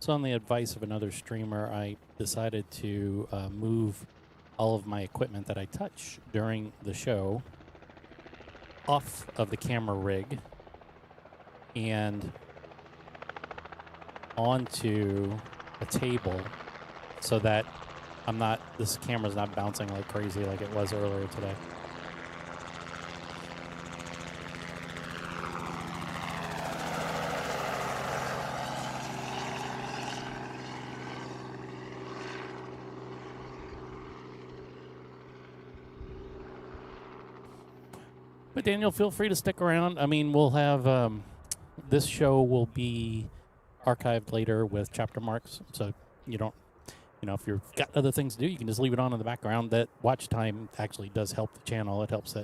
So on the advice of another streamer, I decided to move all of my equipment that I touch during the show off of the camera rig and onto a table so that this camera's not bouncing like crazy like it was earlier today. But Daniel, feel free to stick around. I mean, we'll have this show will be archived later with chapter marks, so you don't, if you've got other things to do, you can just leave it on in the background. That watch time actually does help the channel. It helps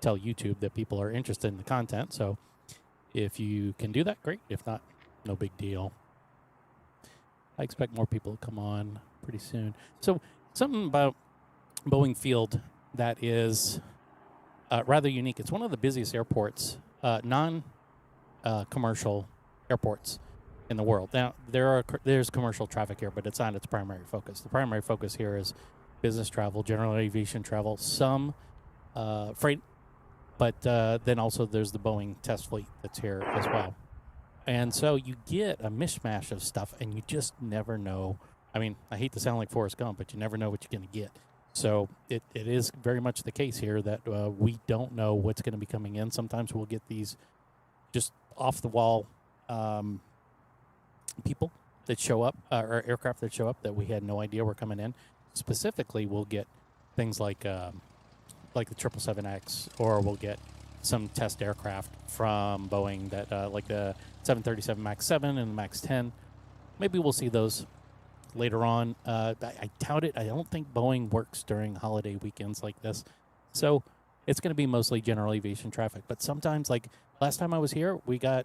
tell YouTube that people are interested in the content. So if you can do that, great. If not, no big deal. I expect more people to come on pretty soon. So something about Boeing Field that is rather unique. It's one of the busiest airports, non-commercial airports in the world. Now, there's commercial traffic here, but it's not its primary focus. The primary focus here is business travel, general aviation travel, some freight, but then also there's the Boeing test fleet that's here as well. And so you get a mishmash of stuff, and you just never know. I mean, I hate to sound like Forrest Gump, but you never know what you're going to get. So it is very much the case here that we don't know what's going to be coming in. Sometimes we'll get these just off-the-wall people that show up, or aircraft that show up that we had no idea were coming in. Specifically, we'll get things like the 777X, or we'll get some test aircraft from Boeing that like the 737 MAX 7 and the MAX 10. Maybe we'll see those later on. I doubt it. I don't think Boeing works during holiday weekends like this. So it's going to be mostly general aviation traffic. But sometimes, like last time I was here, we got,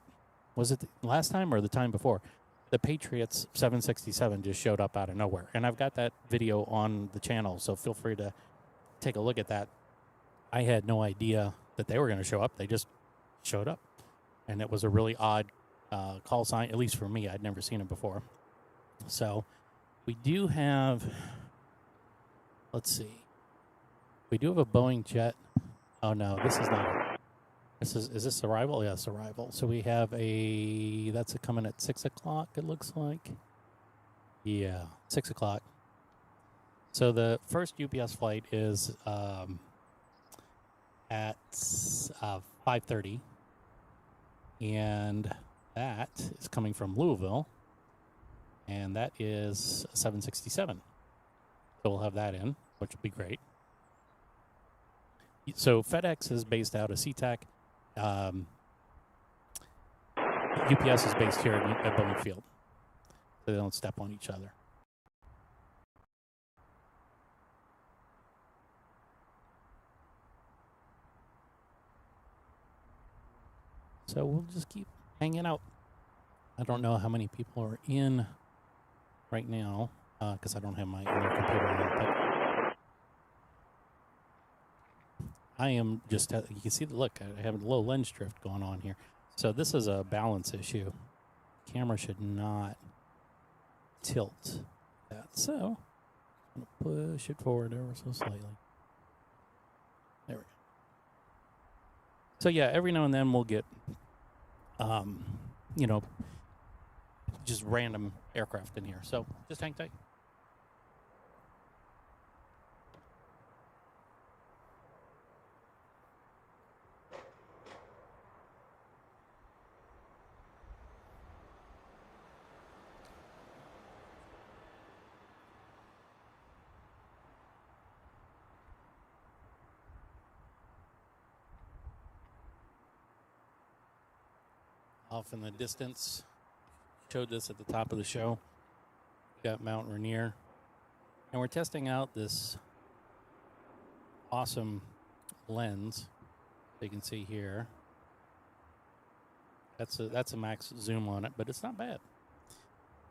was it the last time or the time before? The Patriots 767 just showed up out of nowhere. And I've got that video on the channel, so feel free to take a look at that. I had no idea that they were going to show up. They just showed up. And it was a really odd call sign, at least for me. I'd never seen it before. So we do have, let's see. We do have a Boeing jet. Oh, no, this is not it. Is this arrival? Yes, arrival. So we have that's coming at 6 o'clock, it looks like. Yeah, 6 o'clock. So the first UPS flight is at 5:30. And that is coming from Louisville. And that is a 767. So we'll have that in, which will be great. So FedEx is based out of SeaTac. UPS is based here at Boeing Field. So they don't step on each other. So we'll just keep hanging out. I don't know how many people are in right now because I don't have my other computer on. But I am just, you can see the look, I have a low lens drift going on here. So this is a balance issue. Camera should not tilt that. So I'm going to push it forward ever so slightly. There we go. So yeah, every now and then we'll get, just random aircraft in here. So just hang tight. Off in the distance, showed this at the top of the show. Got Mount Rainier, and we're testing out this awesome lens. You can see here. That's a max zoom on it, but it's not bad.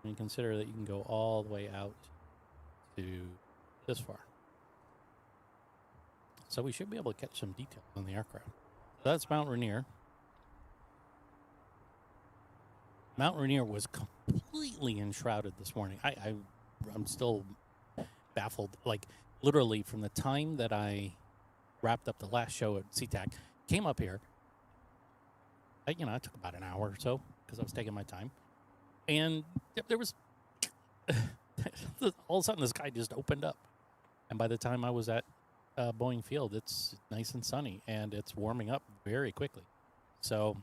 When you consider that you can go all the way out to this far. So we should be able to catch some detail on the aircraft. So that's Mount Rainier. Mount Rainier was completely enshrouded this morning. I'm still baffled. Like, literally, from the time that I wrapped up the last show at SeaTac, came up here. It took about an hour or so because I was taking my time. And there was all of a sudden the sky just opened up. And by the time I was at Boeing Field, it's nice and sunny and it's warming up very quickly. So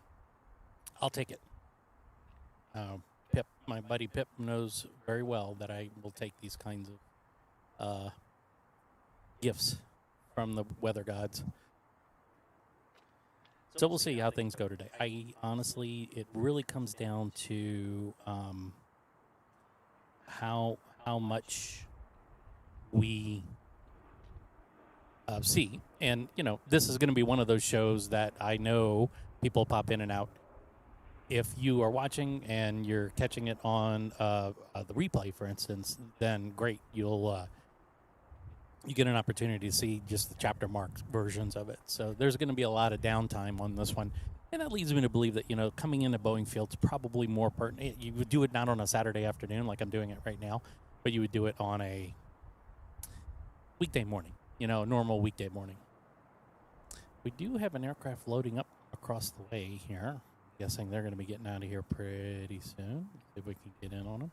I'll take it. Pip, my buddy Pip, knows very well that I will take these kinds of gifts from the weather gods. So we'll see how things go today. Honestly, it really comes down to how much we see. And, this is going to be one of those shows that I know people pop in and out. If you are watching and you're catching it on the replay, for instance, then great. You get an opportunity to see just the chapter marked versions of it. So there's going to be a lot of downtime on this one. And that leads me to believe that, coming into Boeing Field is probably more pertinent. You would do it not on a Saturday afternoon like I'm doing it right now, but you would do it on a weekday morning, normal weekday morning. We do have an aircraft loading up across the way here. I'm guessing they're going to be getting out of here pretty soon. See if we can get in on them.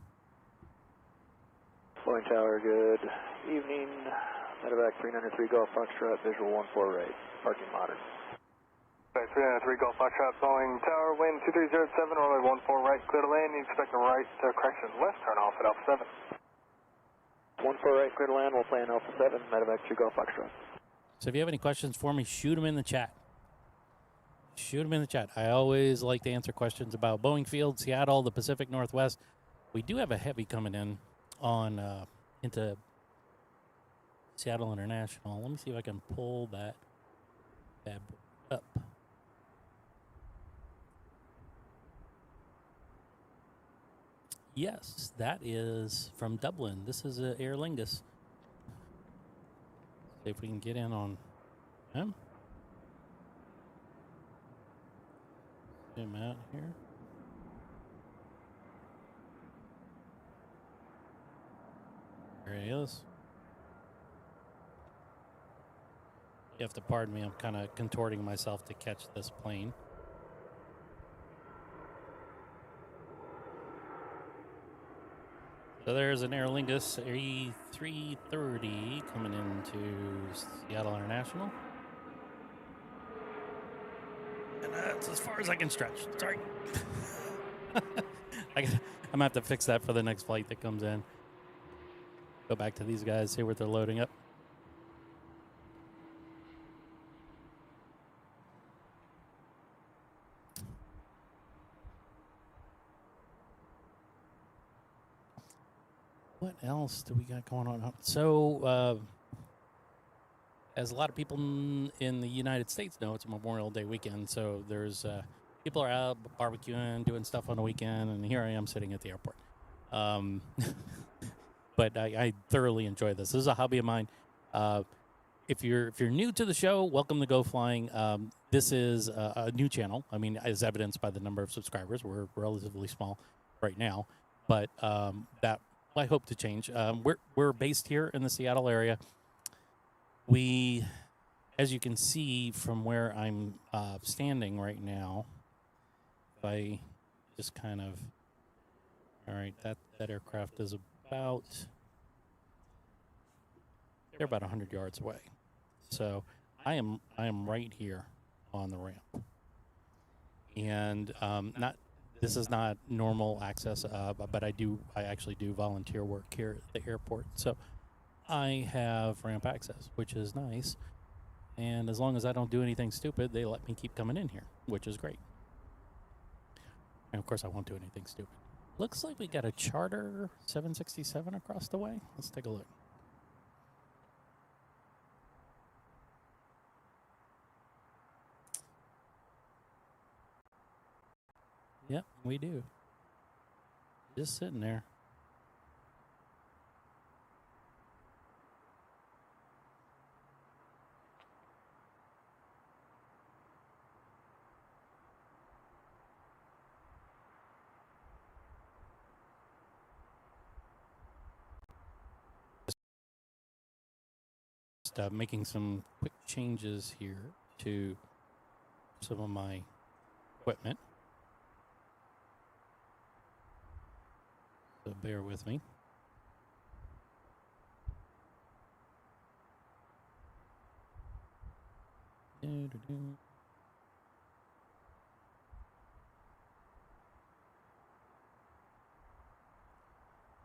Boeing Tower, good evening. Medevac 393 Golf Foxtrot, visual 14 right, parking modern. 393 Golf Foxtrot, Boeing Tower, wind 2307, runway 14 right, clear to land. You expect a right, correction, left turn off at Alpha 7. 14 right, clear to land, we'll plan Alpha 7, Medevac 2 Golf Foxtrot. So if you have any questions for me, shoot them in the chat. Shoot them in the chat. I always like to answer questions about Boeing Field, Seattle, the Pacific Northwest. We do have a heavy coming in on into Seattle International. Let me see if I can pull that bad boy up. Yes, that is from Dublin. This is Aer Lingus. See if we can get in on him. Zoom out here. There he is. You have to pardon me, I'm kind of contorting myself to catch this plane. So there's an Aer Lingus A330 coming into Seattle International. And that's as far as I can stretch. Sorry. I'm going to have to fix that for the next flight that comes in. Go back to these guys, see what they're loading up. What else do we got going on? So, as a lot of people in the United States know, it's Memorial Day weekend. So there's people are out barbecuing, doing stuff on the weekend, and here I am sitting at the airport. But I thoroughly enjoy this. This is a hobby of mine. If you're new to the show, welcome to Go Flying. This is a new channel. I mean, as evidenced by the number of subscribers, we're relatively small right now, but that I hope to change. We're based here in the Seattle area. We, as you can see from where I'm standing right now, if I just kind of, all right, that aircraft is about, they're about 100 yards away. So I am right here on the ramp. And this is not normal access, but I actually do volunteer work here at the airport. So I have ramp access, which is nice. And as long as I don't do anything stupid, they let me keep coming in here, which is great. And of course, I won't do anything stupid. Looks like we got a charter 767 across the way. Let's take a look. Yep, we do. Just sitting there. just making some quick changes here to some of my equipment. So bear with me.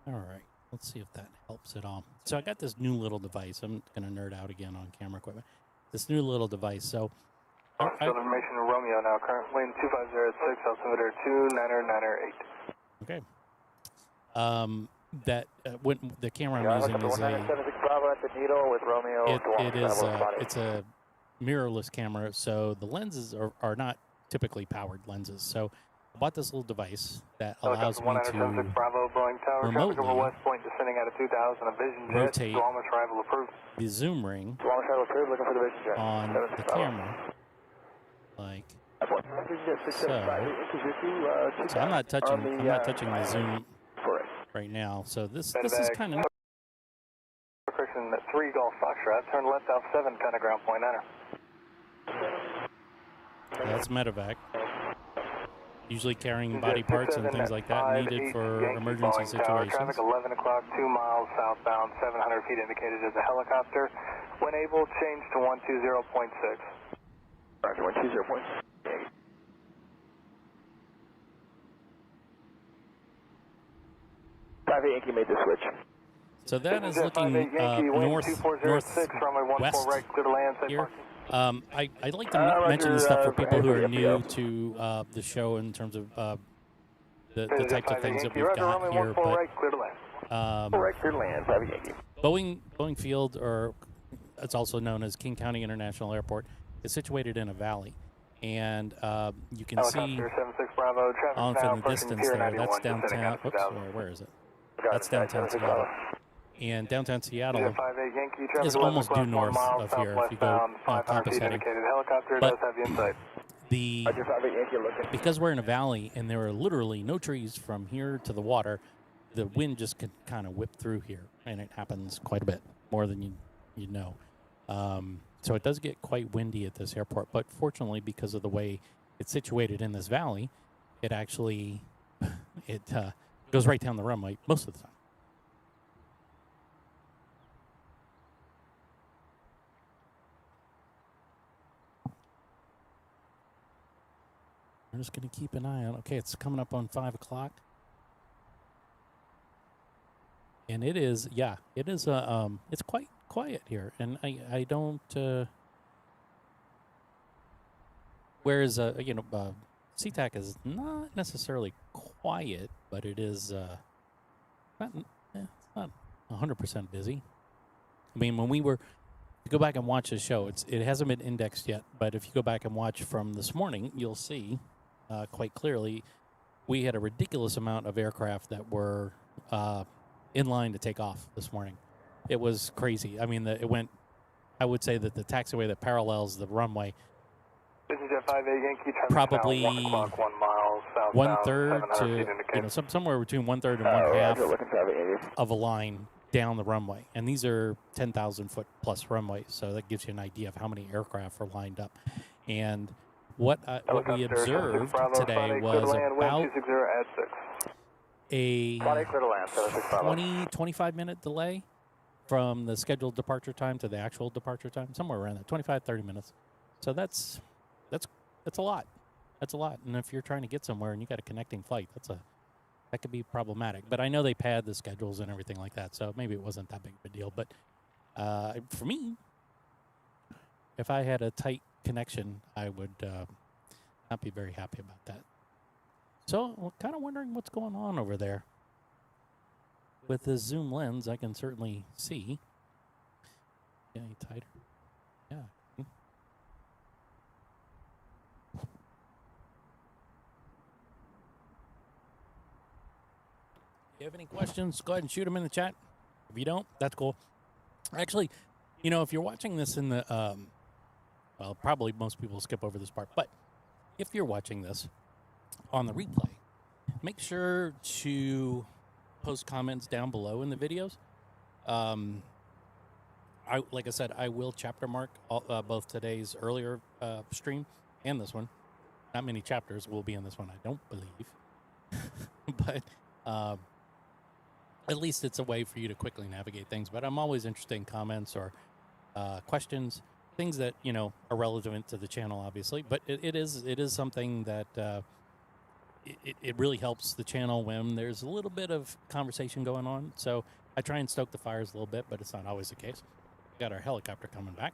All right, let's see if that helps at all. So I got this new little device. I'm going to nerd out again on camera equipment. This new little device. So Field information Romeo now, current wind 2506, altimeter 29908. Okay. That when the camera I'm using is it's a mirrorless camera, so the lenses are not typically powered lenses. So I bought this little device that allows me to remotely rotate the zoom ring on the camera, like so. So I'm not touching the zoom right now. So this is kind of. Correction, 3 Golf Foxtrot, turn left off 7, kind of ground point enter. That's medevac. Usually carrying body parts and things like that needed for emergency situations. Traffic 11 o'clock, 2 miles southbound, 700 feet indicated as a helicopter. When able, change to 120.6. Roger, 120.6. Yankee made the switch. So that is looking northwest here. I'd like to mention this stuff for people who are new to the show in terms of the types of things that we've got here. But Boeing Field, or it's also known as King County International Airport, is situated in a valley. And you can see on from the distance there, that's downtown. Oops, where is it? That's downtown Seattle. And downtown Seattle is almost due north of here if you go compass heading. But because we're in a valley and there are literally no trees from here to the water, the wind just can kind of whip through here, and it happens quite a bit, more than you know. So it does get quite windy at this airport, but fortunately, because of the way it's situated in this valley, it actually goes right down the runway most of the time. I'm just going to keep an eye on. Okay, it's coming up on 5 o'clock, and it is. Yeah, it is. It's quite quiet here, and I don't. Whereas SeaTac is not necessarily quiet, but it is it's not 100% busy. I mean, when we were to go back and watch the show, it hasn't been indexed yet, but if you go back and watch from this morning, you'll see quite clearly we had a ridiculous amount of aircraft that were in line to take off this morning. It was crazy. I mean, it went. I would say that the taxiway that parallels the runway. This is Jet 58 Yankee, probably 1 mile southbound, 1/3 to somewhere between 1/3 and 1/2 of a line down the runway, and these are 10,000 foot plus runways, so that gives you an idea of how many aircraft are lined up. And what we observed today was about a 20-25 minute delay from the scheduled departure time to the actual departure time, somewhere around that 25-30 minutes. So that's a lot. That's a lot. And if you're trying to get somewhere and you got a connecting flight, that could be problematic. But I know they pad the schedules and everything like that, so maybe it wasn't that big of a deal. But for me, if I had a tight connection, I would not be very happy about that. So I'm kind of wondering what's going on over there. With the zoom lens, I can certainly see. Yeah, any tighter? Yeah. If you have any questions, go ahead and shoot them in the chat. If you don't, that's cool. Actually, if you're watching this in the, well, probably most people skip over this part, but if you're watching this on the replay, make sure to post comments down below in the videos. like I said, I will chapter mark both today's earlier stream and this one. Not many chapters will be in this one, I don't believe. But at least it's a way for you to quickly navigate things. But I'm always interested in comments or questions, things that, you know, are relevant to the channel, obviously. But it is something that it really helps the channel when there's a little bit of conversation going on. So I try and stoke the fires a little bit, but it's not always the case. Got our helicopter coming back.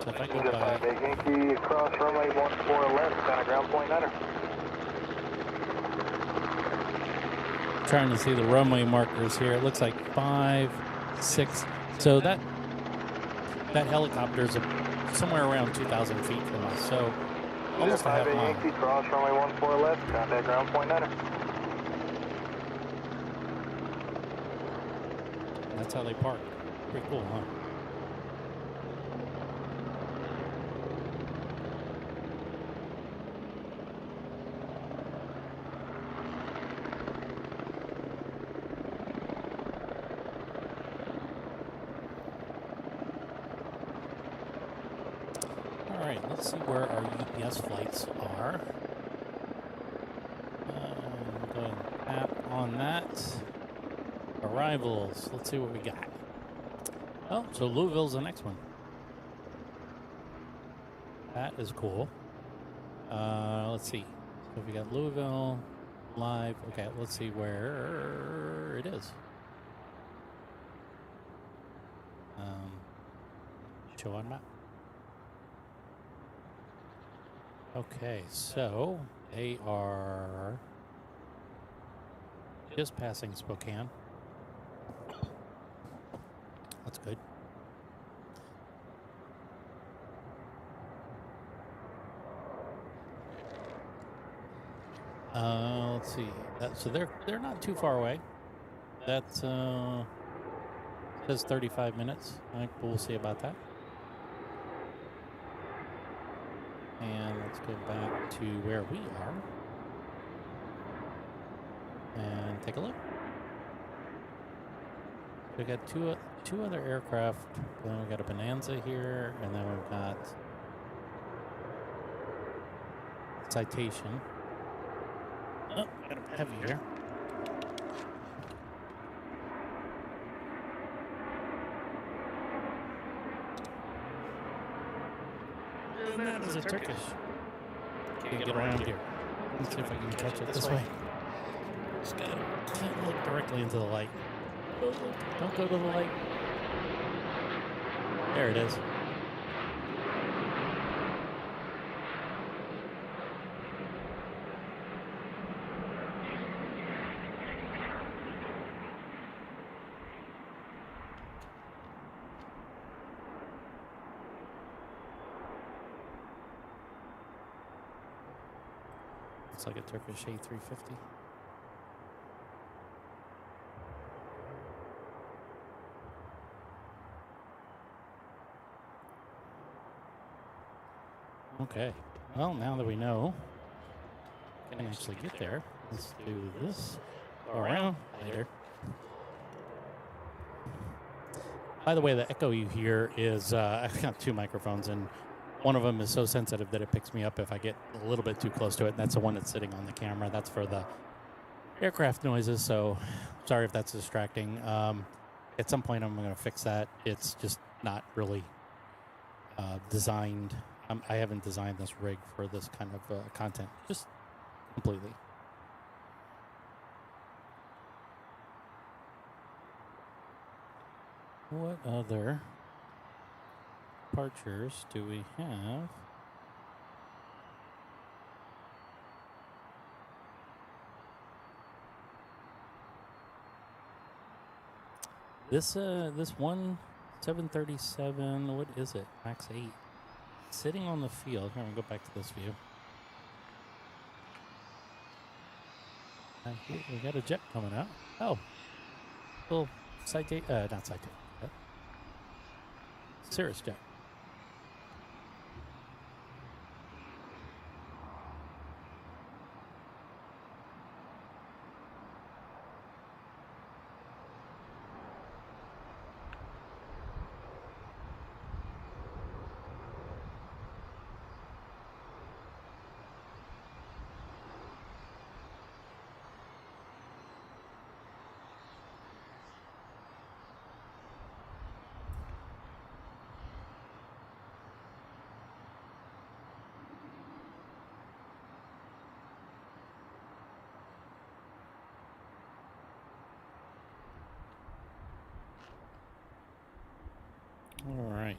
So if I go by... Big Yankee, cross runway 14 left, down at ground point 9er. Trying to see the runway markers here. It looks like 5, 6. So that helicopter is somewhere around 2,000 feet from us. So almost a half mile. Yankee, cross runway 14 left, contact ground point 9er. That's how they park. Pretty cool, huh? All right, let's see where our UPS flights are. Go ahead and tap on that. Arrivals. Let's see what we got. Oh, so Louisville's the next one. That is cool. Let's see. So we got Louisville live. Okay, let's see where it is. Show on map. Okay, so they are just passing Spokane. That's good. Let's see. So they're not too far away. That's says 35 minutes. I think we'll see about that. And let's go back to where we are and take a look. We got two other aircraft. Then we got a Bonanza here, and then we've got Citation. Oh, got a heavy here. And that is a Turkish. Can't get around here. Let's see if I can catch it this way. Just can't look directly into the light. Don't go to the light. There it is. Looks like a Turkish A350. Okay, well, now that we know, we can actually get there. Let's do this. Go around later. By the way, the echo you hear is, I've got two microphones, and one of them is so sensitive that it picks me up if I get a little bit too close to it. And that's the one that's sitting on the camera. That's for the aircraft noises, so sorry if that's distracting. At some point, I'm going to fix that. It's just not really designed. I haven't designed this rig for this kind of content, just completely. What other departures do we have? This one 737, what is it? Max 8. Sitting on the field. Here, I'm going to go back to this view. Here, we got a jet coming out. Oh. Little Citation, not Citation. Cirrus jet. All right.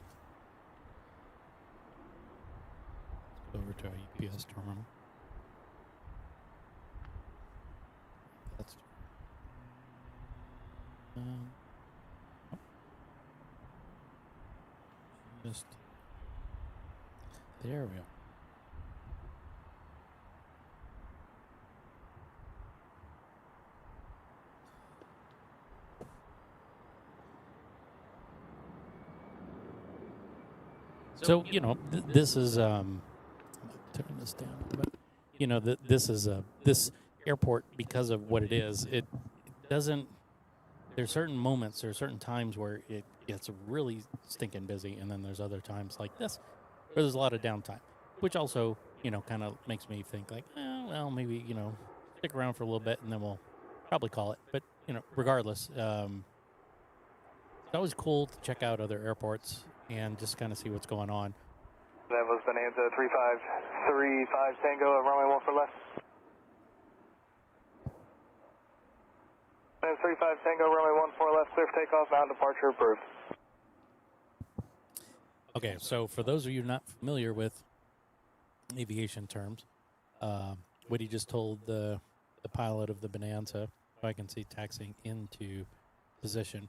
Let's go over to our UPS terminal. That's just there we go. So, you know, this is, turn this down, but, you know, this is, this airport, because of what it is, it doesn't, there's certain moments, there are certain times where it gets really stinking busy, and then there's other times like this, where there's a lot of downtime, which also, you know, kind of makes me think like, well, maybe, you know, stick around for a little bit, and then we'll probably call it. But, you know, regardless, it's always cool to check out other airports and just kind of see what's going on. That was Bonanza 3535 Tango at runway 1 for left. Bonanza 35 Tango, runway 1 for left, clear for takeoff, mountain departure approved. Okay, so for those of you not familiar with aviation terms, what he just told the pilot of the Bonanza, who I can see taxiing into position,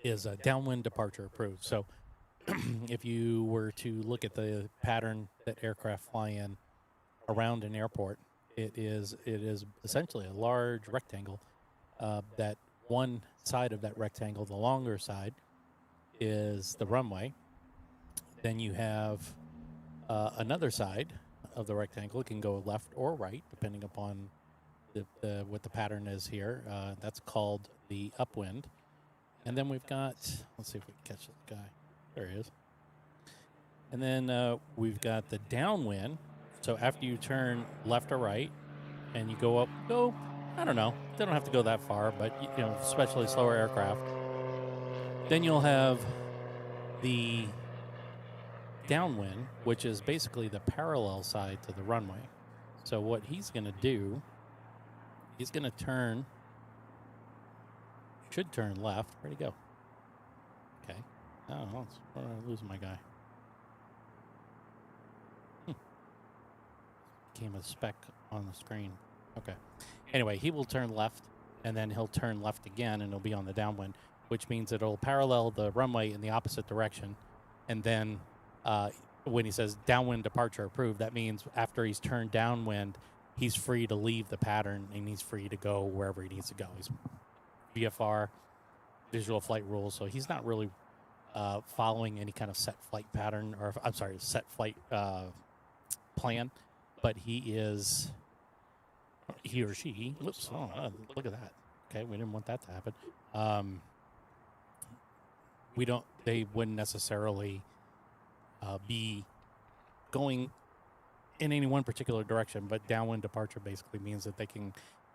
is a downwind departure approved. So if you were to look at the pattern that aircraft fly in around an airport, it is essentially a large rectangle. That one side of that rectangle, the longer side, is the runway. Then you have another side of the rectangle. It can go left or right, depending upon what the pattern is here. That's called the upwind. And then we've got, let's see if we can catch this guy. There he is. And then we've got the downwind. So after you turn left or right and you go up, I don't know. They don't have to go that far, but, you know, especially slower aircraft. Then you'll have the downwind, which is basically the parallel side to the runway. So what he's going to do, he's going to turn, should turn left. Where'd he go? Okay. Oh, I'm losing my guy. Became a speck on the screen. Okay. Anyway, he will turn left, and then he'll turn left again, and it'll be on the downwind, which means it'll parallel the runway in the opposite direction. And then when he says downwind departure approved, that means after he's turned downwind, he's free to leave the pattern, and he's free to go wherever he needs to go. He's VFR, visual flight rules, so he's not really following any kind of set flight pattern, or I'm sorry, set flight plan, but he or she, whoops, look at that. Okay, we didn't want that to happen. They wouldn't necessarily be going in any one particular direction, but downwind departure basically means that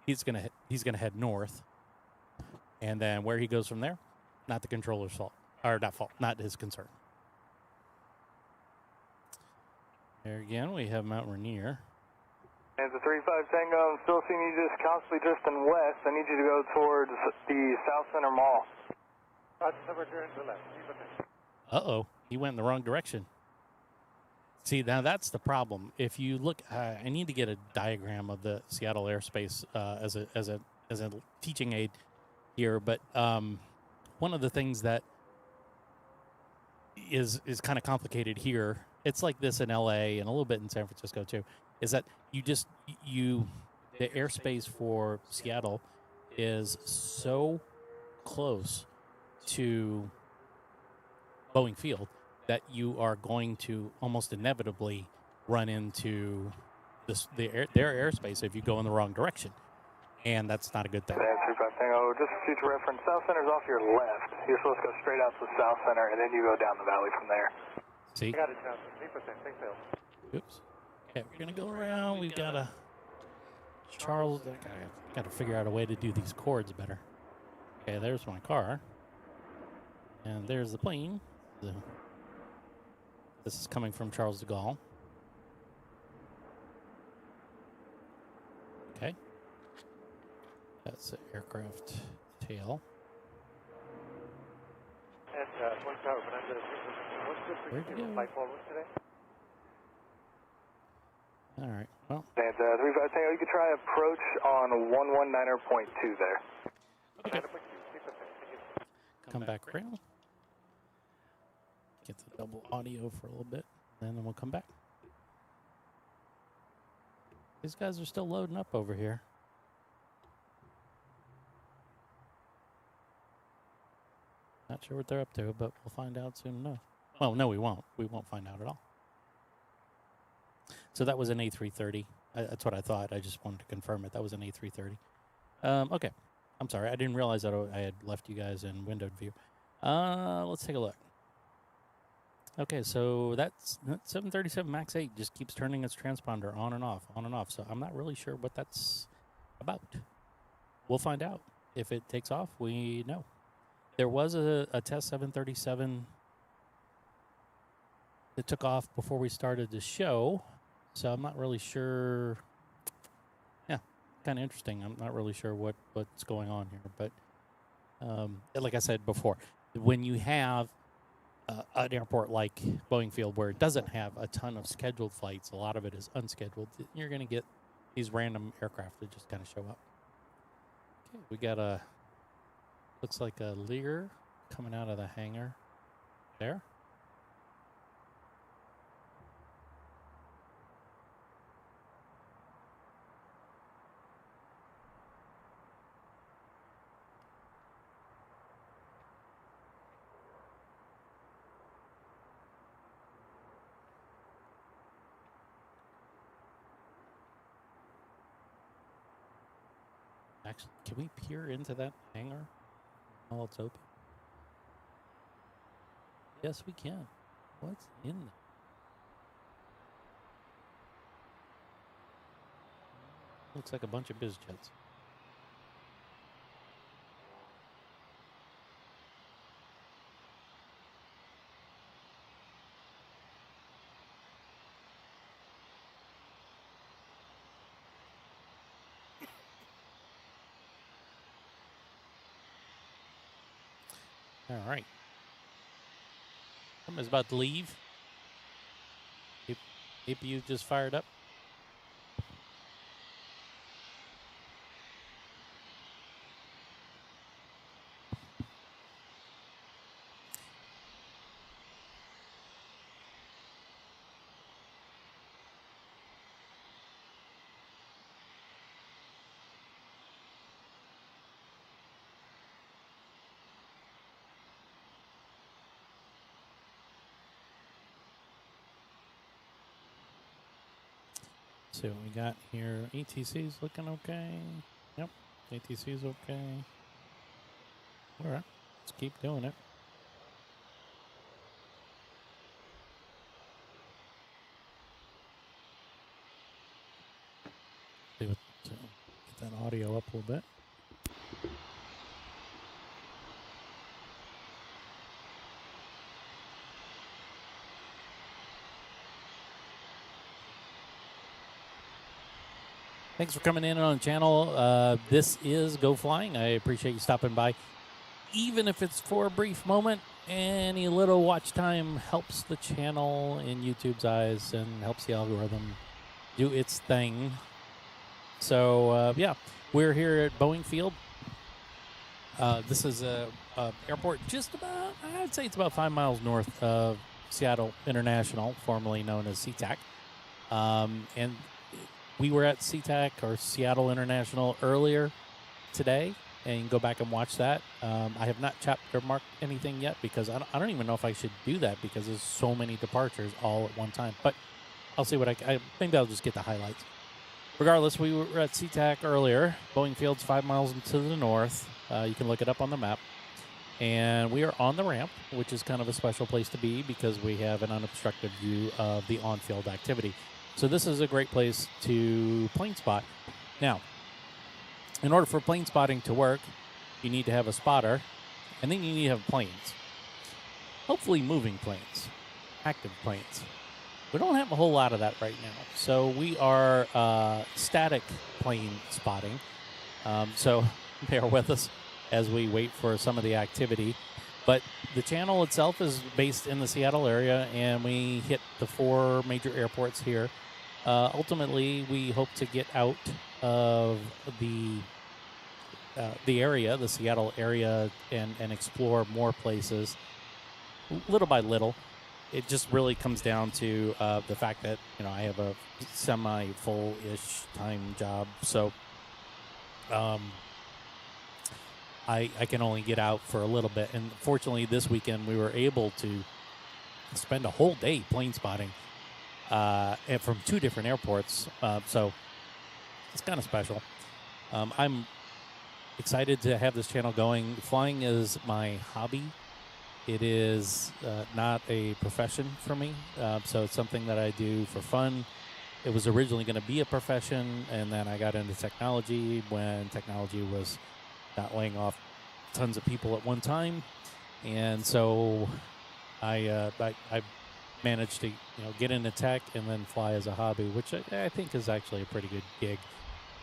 he's gonna head north, and then where he goes from there, not the controller's fault, or not his concern. There again, we have Mount Rainier. And the 35 Tango, I'm still seeing you just constantly drifting west. I need you to go towards the South Center Mall. Uh-oh, he went in the wrong direction. See, now that's the problem. If you look, I need to get a diagram of the Seattle airspace as a teaching aid. here, but one of the things that is kind of complicated here, it's like this in LA and a little bit in San Francisco too, is that the airspace for Seattle is so close to Boeing Field that you are going to almost inevitably run into their airspace if you go in the wrong direction, and that's not a good thing. Just future reference, South Center's off your left. You're supposed to go straight out to South Center, and then you go down the valley from there. See? Got it, Johnson. 3%, thanks, Bill. Oops. Okay, we're gonna go around. We've got a Charles. I got to figure out a way to do these chords better. Okay, there's my car, and there's the plane. This is coming from Charles de Gaulle. Okay. That's the aircraft tail. And one tower, but I'm going to what's the frequency flight forward today? All right. Well. And 35 Tango, you could try approach on 119.2 there. Okay. Come back around. Get the double audio for a little bit, and then we'll come back. These guys are still loading up over here. Not sure what they're up to, but we'll find out soon enough. Well, no, we won't. We won't find out at all. So that was an A330. That's what I thought. I just wanted to confirm it. That was an A330. Okay. I'm sorry. I didn't realize that I had left you guys in windowed view. Let's take a look. Okay, so that 737 MAX 8 just keeps turning its transponder on and off. So I'm not really sure what that's about. We'll find out. If it takes off, we know. There was a test 737 that took off before we started the show, so I'm not really sure. Yeah, kind of interesting. I'm not really sure what's going on here. But like I said before, when you have an airport like Boeing Field where it doesn't have a ton of scheduled flights, a lot of it is unscheduled, you're going to get these random aircraft that just kind of show up. Okay, we got looks like a Lear coming out of the hangar there. Actually, can we peer into that hangar while it's open? Yes, we can. What's in there? Looks like a bunch of biz jets. All right. Somebody's about to leave. APU just fired up. See what we got here. ATC's looking okay. Yep, ATC's okay. All right, let's keep doing it. See what, get that audio up a little bit. Thanks for coming in on the channel. This is Go Flying. I appreciate you stopping by. Even if it's for a brief moment, any little watch time helps the channel in YouTube's eyes and helps the algorithm do its thing. So, yeah, we're here at Boeing Field. This is a airport just about, I'd say it's about 5 miles north of Seattle International, formerly known as SeaTac. And we were at SeaTac or Seattle International earlier today, and you can go back and watch that. I have not chapter marked anything yet because I don't even know if I should do that because there's so many departures all at one time. But I'll see what I maybe I'll just get the highlights. Regardless, we were at SeaTac earlier. Boeing Field's 5 miles to the north. You can look it up on the map. And we are on the ramp, which is kind of a special place to be because we have an unobstructed view of the on-field activity. So this is a great place to plane spot. Now, in order for plane spotting to work, you need to have a spotter, and then you need to have planes. Hopefully moving planes, active planes. We don't have a whole lot of that right now. So we are static plane spotting. So bear with us as we wait for some of the activity. But the channel itself is based in the Seattle area, and we hit the 4 major airports here. Ultimately, we hope to get out of the area, the Seattle area, and explore more places little by little. It just really comes down to the fact that, I have a semi-full-ish time job. So I can only get out for a little bit. And fortunately, this weekend, we were able to spend a whole day plane spotting and from 2 different airports. So it's kind of special. I'm excited to have this channel going. Flying is my hobby. It is not a profession for me, so it's something that I do for fun. It was originally going to be a profession, and then I got into technology when technology was not laying off tons of people at one time, and so I managed to get into tech and then fly as a hobby, which I think is actually a pretty good gig.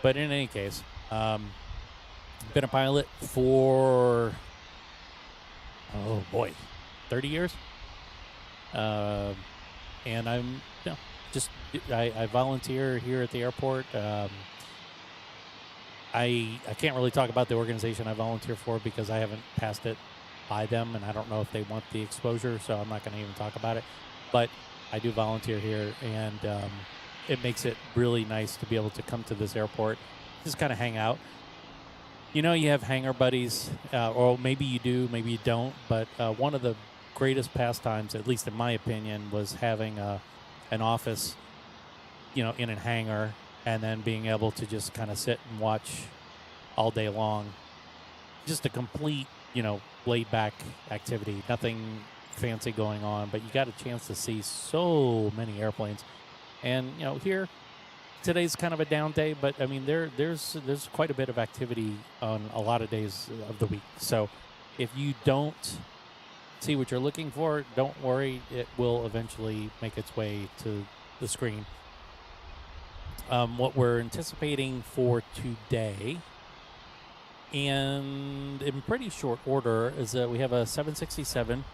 But in any case, been a pilot for 30 years. And I'm I volunteer here at the airport. I can't really talk about the organization I volunteer for because I haven't passed it by them, and I don't know if they want the exposure, so I'm not going to even talk about it. But I do volunteer here, and it makes it really nice to be able to come to this airport, just kind of hang out. You have hangar buddies, or maybe you do, maybe you don't, but one of the greatest pastimes, at least in my opinion, was having an office, in a hangar, and then being able to just kind of sit and watch all day long. Just a complete, laid-back activity, nothing fancy going on, but you got a chance to see so many airplanes. And, here, today's kind of a down day, but I mean there's quite a bit of activity on a lot of days of the week. So if you don't see what you're looking for, don't worry, it will eventually make its way to the screen. What we're anticipating for today, and in pretty short order, is that we have a 767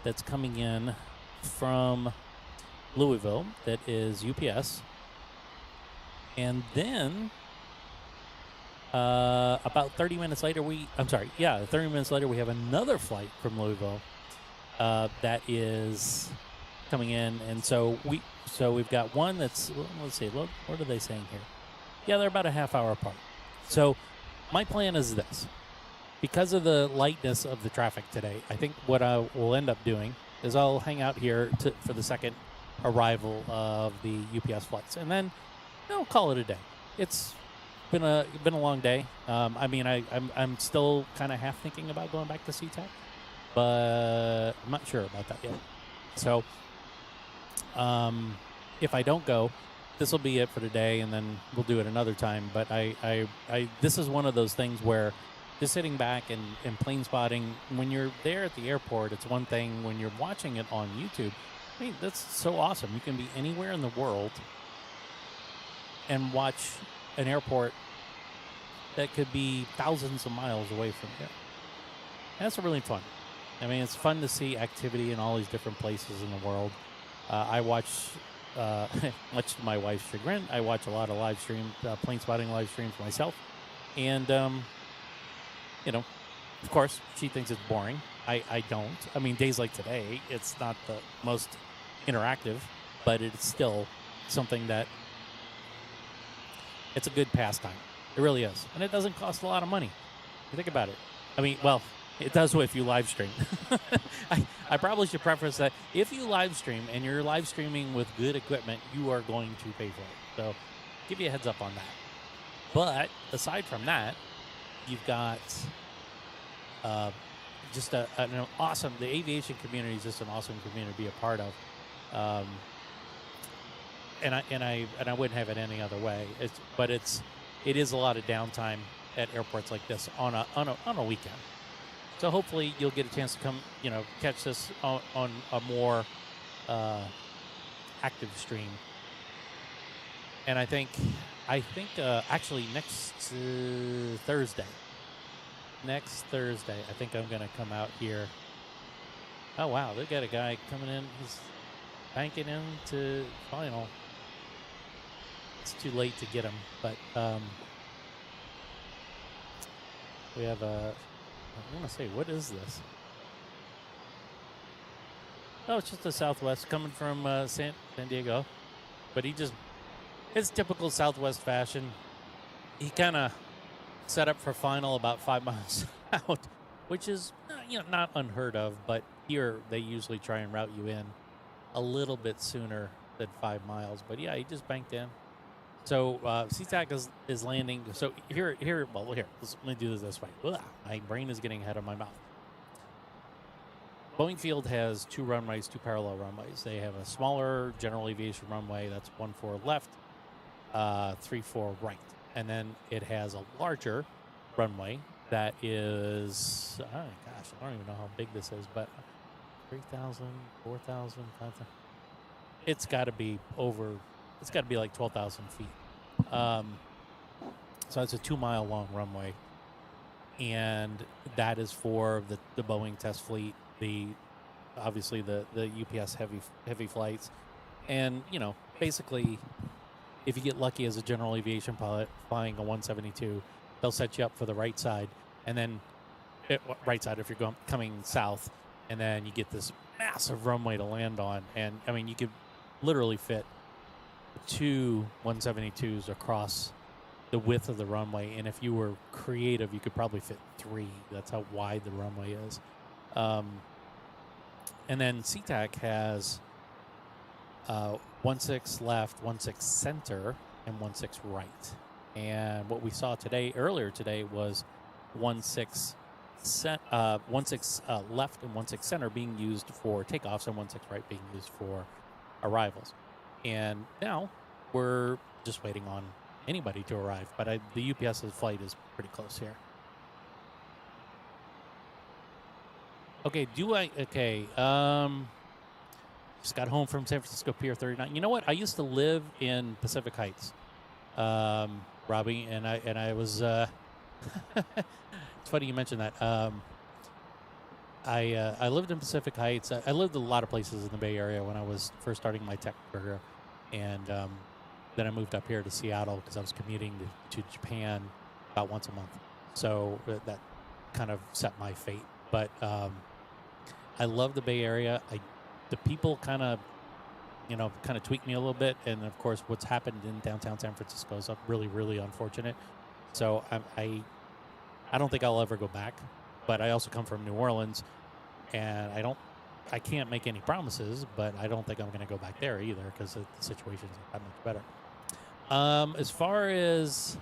that's coming in from Louisville that is UPS. And then about 30 minutes later, 30 minutes later, we have another flight from Louisville that is coming in. And so we've got one that's, let's see, what are they saying here? Yeah, they're about a half hour apart. So my plan is this. Because of the lightness of the traffic today, I think what I will end up doing is I'll hang out here for the second arrival of the UPS flights. And then I'll call it a day. It's been a long day. I'm still kind of half thinking about going back to SeaTac, but I'm not sure about that yet. So, if I don't go, this will be it for today, and then we'll do it another time. But this is one of those things where just sitting back and plane spotting, when you're there at the airport, it's one thing. When you're watching it on YouTube, I mean, that's so awesome. You can be anywhere in the world and watch an airport that could be thousands of miles away from here. And that's really fun. I mean, it's fun to see activity in all these different places in the world. I watch, much to my wife's chagrin, I watch a lot of live stream, plane spotting live streams myself. And, Of course, she thinks it's boring. I don't. I mean, days like today, it's not the most interactive, but it's still something that it's a good pastime. It really is. And it doesn't cost a lot of money. You think about it. I mean, well, it does if you live stream. I probably should preface that if you live stream and you're live streaming with good equipment, you are going to pay for it. So give you a heads up on that. But aside from that, you've got just an awesome, the aviation community is just an awesome community to be a part of. And I wouldn't have it any other way. It is a lot of downtime at airports like this on a weekend. So hopefully you'll get a chance to come, catch this on a more active stream. And I think actually next Thursday, I think I'm going to come out here. Oh, wow. They got a guy coming in. He's banking into final. It's too late to get him, but we have I want to say, what is this? Oh, it's just a Southwest coming from San Diego. But his typical Southwest fashion, he kind of set up for final about 5 miles out, which is, not unheard of, but here they usually try and route you in a little bit sooner than 5 miles. But yeah, he just banked in. So SeaTac is landing. So here. Let me do this way. Ugh, my brain is getting ahead of my mouth. Boeing Field has 2 runways, 2 parallel runways. They have a smaller general aviation runway. That's 1-4 left, 3-4 right. And then it has a larger runway that is, I don't even know how big this is, but 3,000, 4,000, 5,000. It's got to be like 12,000 feet. So it's a 2-mile long runway. And that is for the Boeing test fleet, obviously the UPS heavy flights. And, basically, if you get lucky as a general aviation pilot flying a 172, they'll set you up for the right side. And then, right side if you're coming south. And then you get this massive runway to land on. And, I mean, you could literally fit 2 172s across the width of the runway, and if you were creative, you could probably fit 3. That's how wide the runway is. And then SeaTac has 16 left, 16 center, and 16 right. And what we saw earlier today, was 16 left and 16 center being used for takeoffs, and 16 right being used for arrivals. And now we're just waiting on anybody to arrive. But the UPS flight is pretty close here. Okay, just got home from San Francisco Pier 39. You know what? I used to live in Pacific Heights, Robbie, and I was. It's funny you mentioned that. I lived in Pacific Heights. I lived a lot of places in the Bay Area when I was first starting my tech career, and then I moved up here to Seattle because I was commuting to Japan about once a month. So that kind of set my fate. But I love the Bay Area. The people kind of tweak me a little bit, and of course, what's happened in downtown San Francisco is really, really unfortunate. So I don't think I'll ever go back. But I also come from New Orleans, and I can't make any promises, but I don't think I'm going to go back there either because the situation's that much better. As far as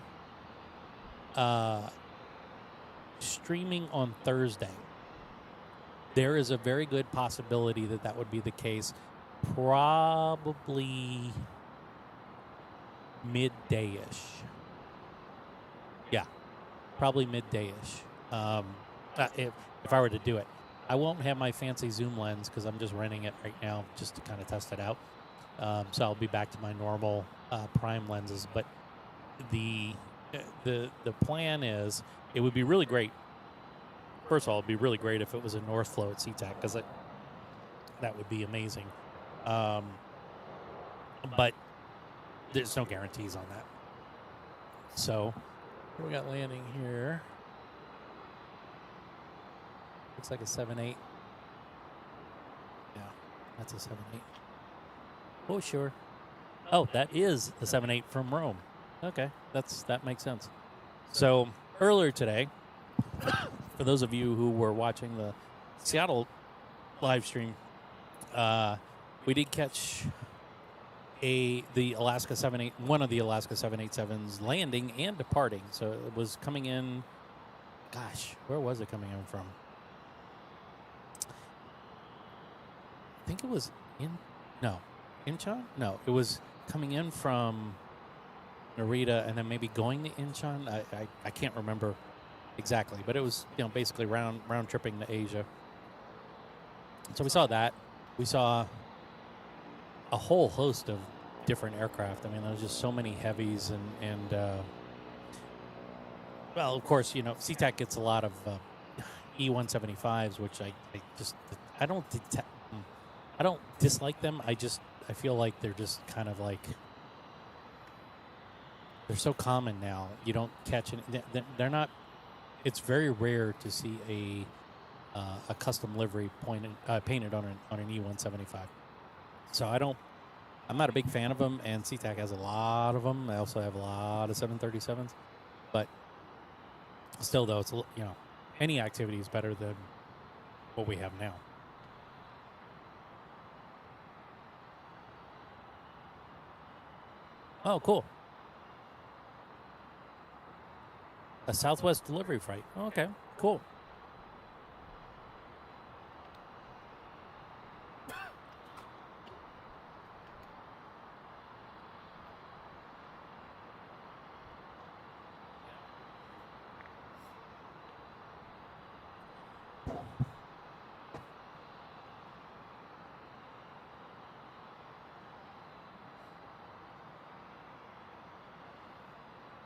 streaming on Thursday, there is a very good possibility that would be the case, probably midday-ish. Yeah, probably midday-ish. If I were to do it, I won't have my fancy zoom lens because I'm just renting it right now just to kind of test it out. So I'll be back to my normal prime lenses. But the plan is, it would be really great. First of all, it'd be really great if it was a north flow at SeaTac because that would be amazing. But there's no guarantees on that. So we got landing here. Looks like a 7.8. Yeah, that's a 7.8. Oh, sure. Oh, that is a 7.8 from Rome. Okay, that makes sense. So earlier today, for those of you who were watching the Seattle live stream, we did catch the Alaska 7.8, one of the Alaska 787s landing and departing. So it was coming in. Gosh, where was it coming in from? I think it was Incheon? No, it was coming in from Narita and then maybe going to Incheon. I can't remember exactly, but it was basically round tripping to Asia. So we saw that. We saw a whole host of different aircraft. I mean, there was just so many heavies and well, of course, SeaTac gets a lot of E-175s, which I don't dislike them. I feel like they're just kind of like, they're so common now. You don't catch any. They're not. It's very rare to see a custom livery painted on an E-175. So I'm not a big fan of them, and SeaTac has a lot of them. They also have a lot of 737s, but still, though, it's any activity is better than what we have now. Oh, cool. A Southwest delivery freight. Okay, cool.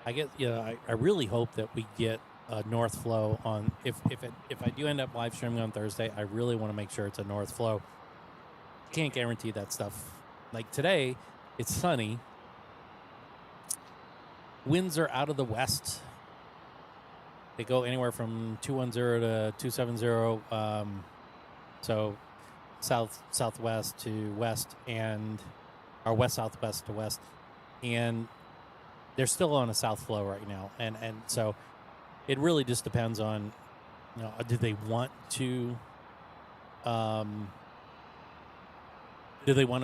I really hope that we get a north flow on. If I do end up live streaming on Thursday, I really want to make sure it's a north flow. Can't guarantee that stuff. Like today, it's sunny. Winds are out of the west. They go anywhere from 210 to 270. So southwest to west, or west southwest to west, and they're still on a south flow right now, and so it really just depends on, do they want to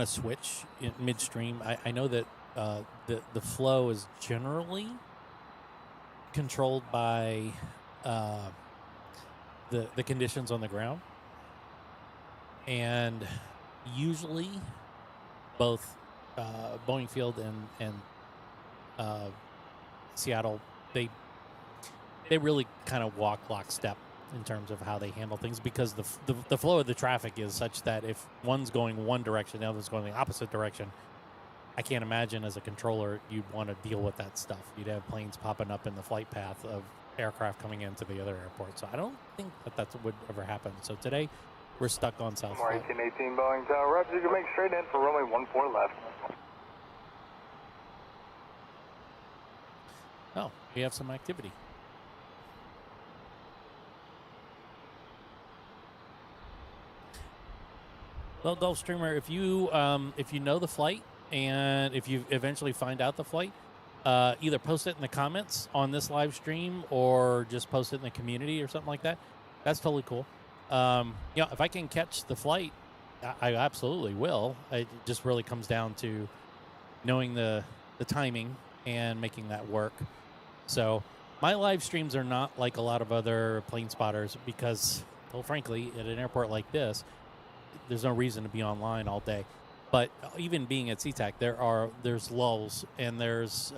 switch in midstream? I know that the flow is generally controlled by the conditions on the ground, and usually both Boeing Field and Seattle, they really kind of walk lockstep in terms of how they handle things, because the flow of the traffic is such that if one's going one direction, the other's going the opposite direction, I can't imagine as a controller you'd want to deal with that stuff. You'd have planes popping up in the flight path of aircraft coming into the other airport. So I don't think that would ever happen. So today we're stuck on south. 1818 Boeing Tower, Reps, you can make straight in for runway 14 left. Oh, we have some activity. Well, Gulfstreamer, if you know the flight, and if you eventually find out the flight, either post it in the comments on this live stream or just post it in the community or something like that. That's totally cool. If I can catch the flight, I absolutely will. It just really comes down to knowing the timing and making that work. So my live streams are not like a lot of other plane spotters because, well, frankly, at an airport like this, there's no reason to be online all day. But even being at SeaTac, there's lulls, and there's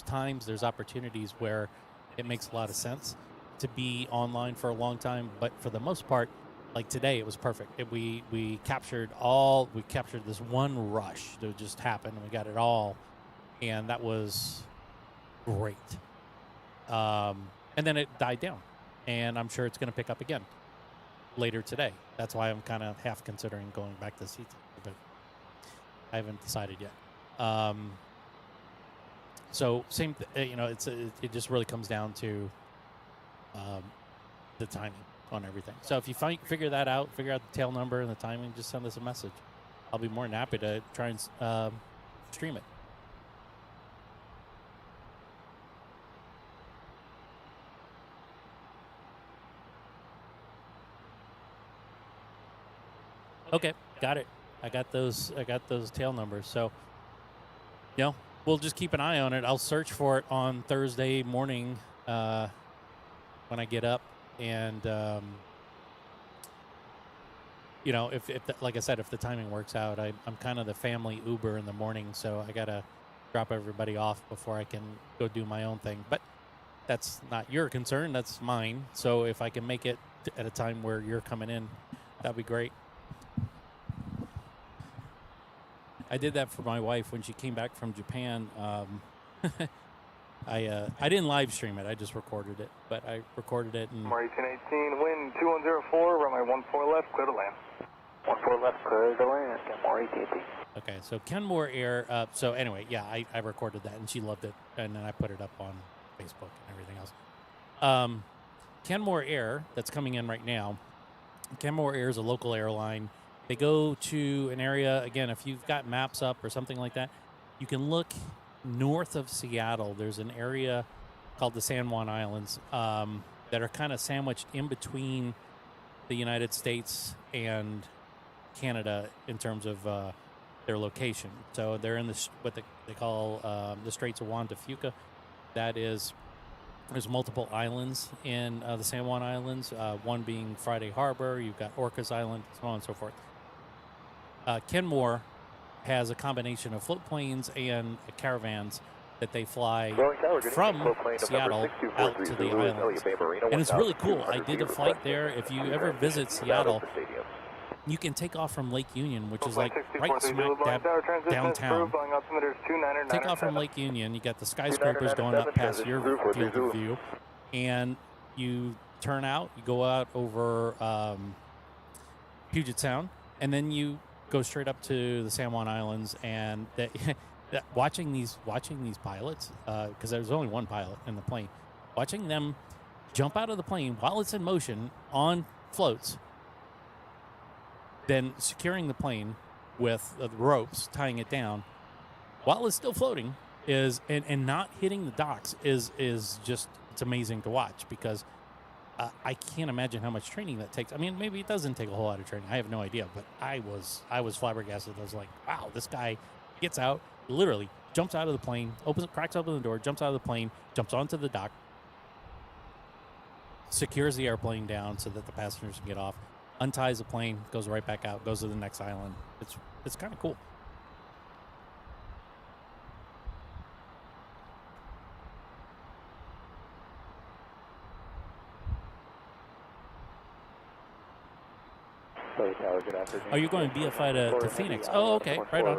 times, there's opportunities where it makes a lot of sense to be online for a long time. But for the most part, like today, it was perfect. We captured this one rush that just happened. We got it all, and that was great. And then it died down, and I'm sure it's going to pick up again later today. That's why I'm kind of half considering going back to SeaTac, but I haven't decided yet. So same, it just really comes down to the timing on everything. So if you figure that out, figure out the tail number and the timing, just send us a message. I'll be more than happy to try and stream it. Okay, got it. I got those tail numbers. So, you know, we'll just keep an eye on it. I'll search for it on Thursday morning when I get up, and you know, if like I said, if the timing works out, I'm kind of the family Uber in the morning, so I gotta drop everybody off before I can go do my own thing. But that's not your concern; that's mine. So if I can make it at a time where you're coming in, that'd be great. I did that for my wife when she came back from Japan. I didn't live stream it. I just recorded it. But I recorded it. And More 1818, wind 2104, runway 14 left, clear to land. 14 left, clear to land. More 1818. okay, so Kenmore Air. So anyway, yeah, I recorded that, and she loved it. And then I put it up on Facebook and everything else. Kenmore Air, that's coming in right now. Kenmore Air is a local airline. They go to an area, again, if you've got maps up or something like that, you can look north of Seattle. There's an area called the San Juan Islands that are kind of sandwiched in between the United States and Canada in terms of their location. So they're in what they call the Straits of Juan de Fuca. That is, there's multiple islands in the San Juan Islands, one being Friday Harbor. You've got Orcas Island, so on and so forth. Kenmore has a combination of float planes and caravans that they fly from Seattle out to the islands. And it's really cool. I did a flight there. If you ever visit Seattle, you can take off from Lake Union, which is like right smack dab downtown. Take off from Lake Union. You got the skyscrapers going up past your field of view. And you turn out, you go out over Puget Sound, and then you go straight up to the San Juan Islands, and watching these pilots, because there's only one pilot in the plane, watching them jump out of the plane while it's in motion on floats, then securing the plane with the ropes, tying it down while it's still floating, and not hitting the docks is just, it's amazing to watch, because I can't imagine how much training that takes. I mean, maybe it doesn't take a whole lot of training. I have no idea, but I was flabbergasted. I was like, wow, this guy gets out, literally jumps out of the plane, cracks open the door, jumps out of the plane, jumps onto the dock, secures the airplane down so that the passengers can get off, unties the plane, goes right back out, goes to the next island. It's kind of cool. Oh, you're going BFI to Phoenix. Oh, okay. Right on.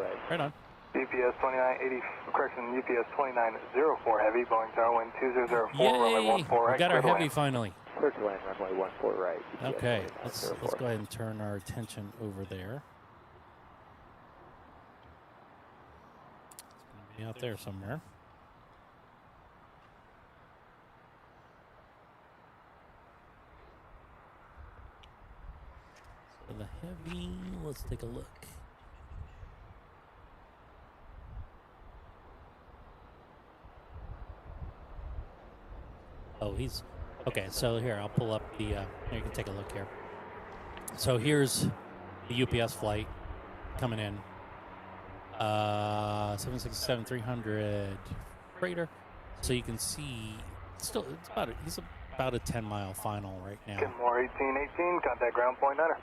UPS 2980, correction, UPS 2904 heavy, Boeing Tower, wind 2004, runway 14 right. We got our heavy finally. Clear to land, runway 14 right. Okay, let's go ahead and turn our attention over there. It's going to be out there somewhere. So the heavy, let's take a look. Oh, he's okay. So here, I'll pull up the. Here, you can take a look here. So here's the UPS flight coming in. 767-300 freighter. So you can see, he's about a 10-mile final right now. More 1818, contact ground point 9er.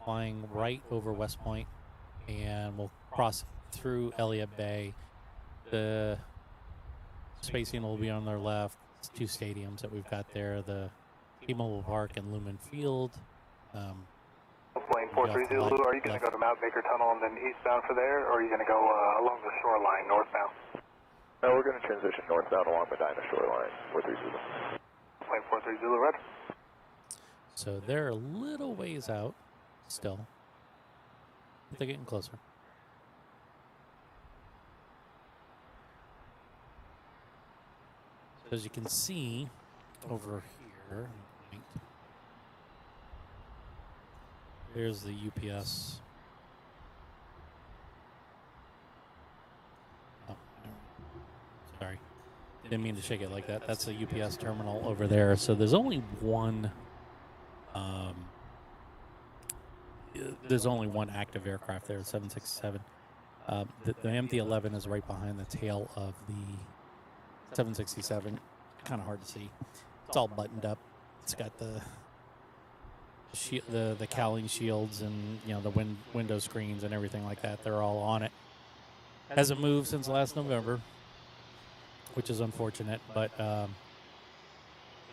Flying right over West Point, and we'll cross through Elliott Bay. The spacing will be on their left. It's two stadiums that we've got there, the T-Mobile Park and Lumen Field. Plane 430, are you going to go to Mount Baker Tunnel and then eastbound for there, or are you going to go along the shoreline northbound? No, we're going to transition northbound along Medina shoreline, 43 Zulu. Plane 43 Zulu, red. So they're a little ways out still, but they're getting closer. As you can see, over here. Here's the UPS. Oh, sorry. Didn't mean to shake it like that. That's a UPS terminal over there. So there's only one. There's only one active aircraft there, 767. The MD-11 is right behind the tail of the 767. Kind of hard to see. It's all buttoned up. It's got the cowling shields and the window screens and everything like that. They're all on it. Hasn't moved since last November, which is unfortunate. But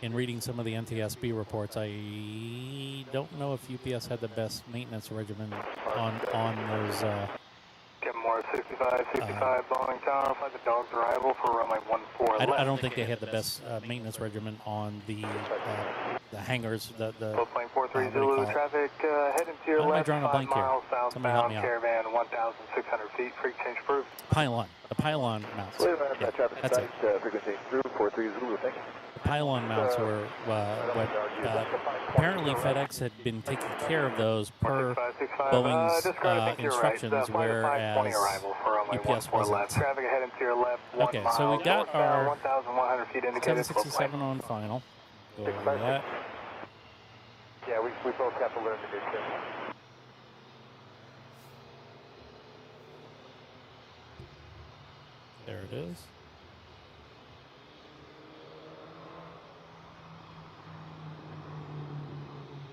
in reading some of the NTSB reports, I don't know if UPS had the best maintenance regimen on those. Get more 65, Boeing Tower, flight the dog's arrival for runway 14 left. I don't think they had the best maintenance regimen on the hangars. The plane 43 Zulu traffic, heading to your left, 5 miles southbound, caravan 1,600 feet, freak change approved. Pylon. The pylon mounts. Yeah, that's it. Frequency 43 Zulu, thank you. The pylon mounts were what apparently FedEx had been taking care of those per Boeing's instructions, whereas UPS wasn't. Okay, so we got our 767 on final. Go over that. Yeah, we both have to learn to do this. There it is.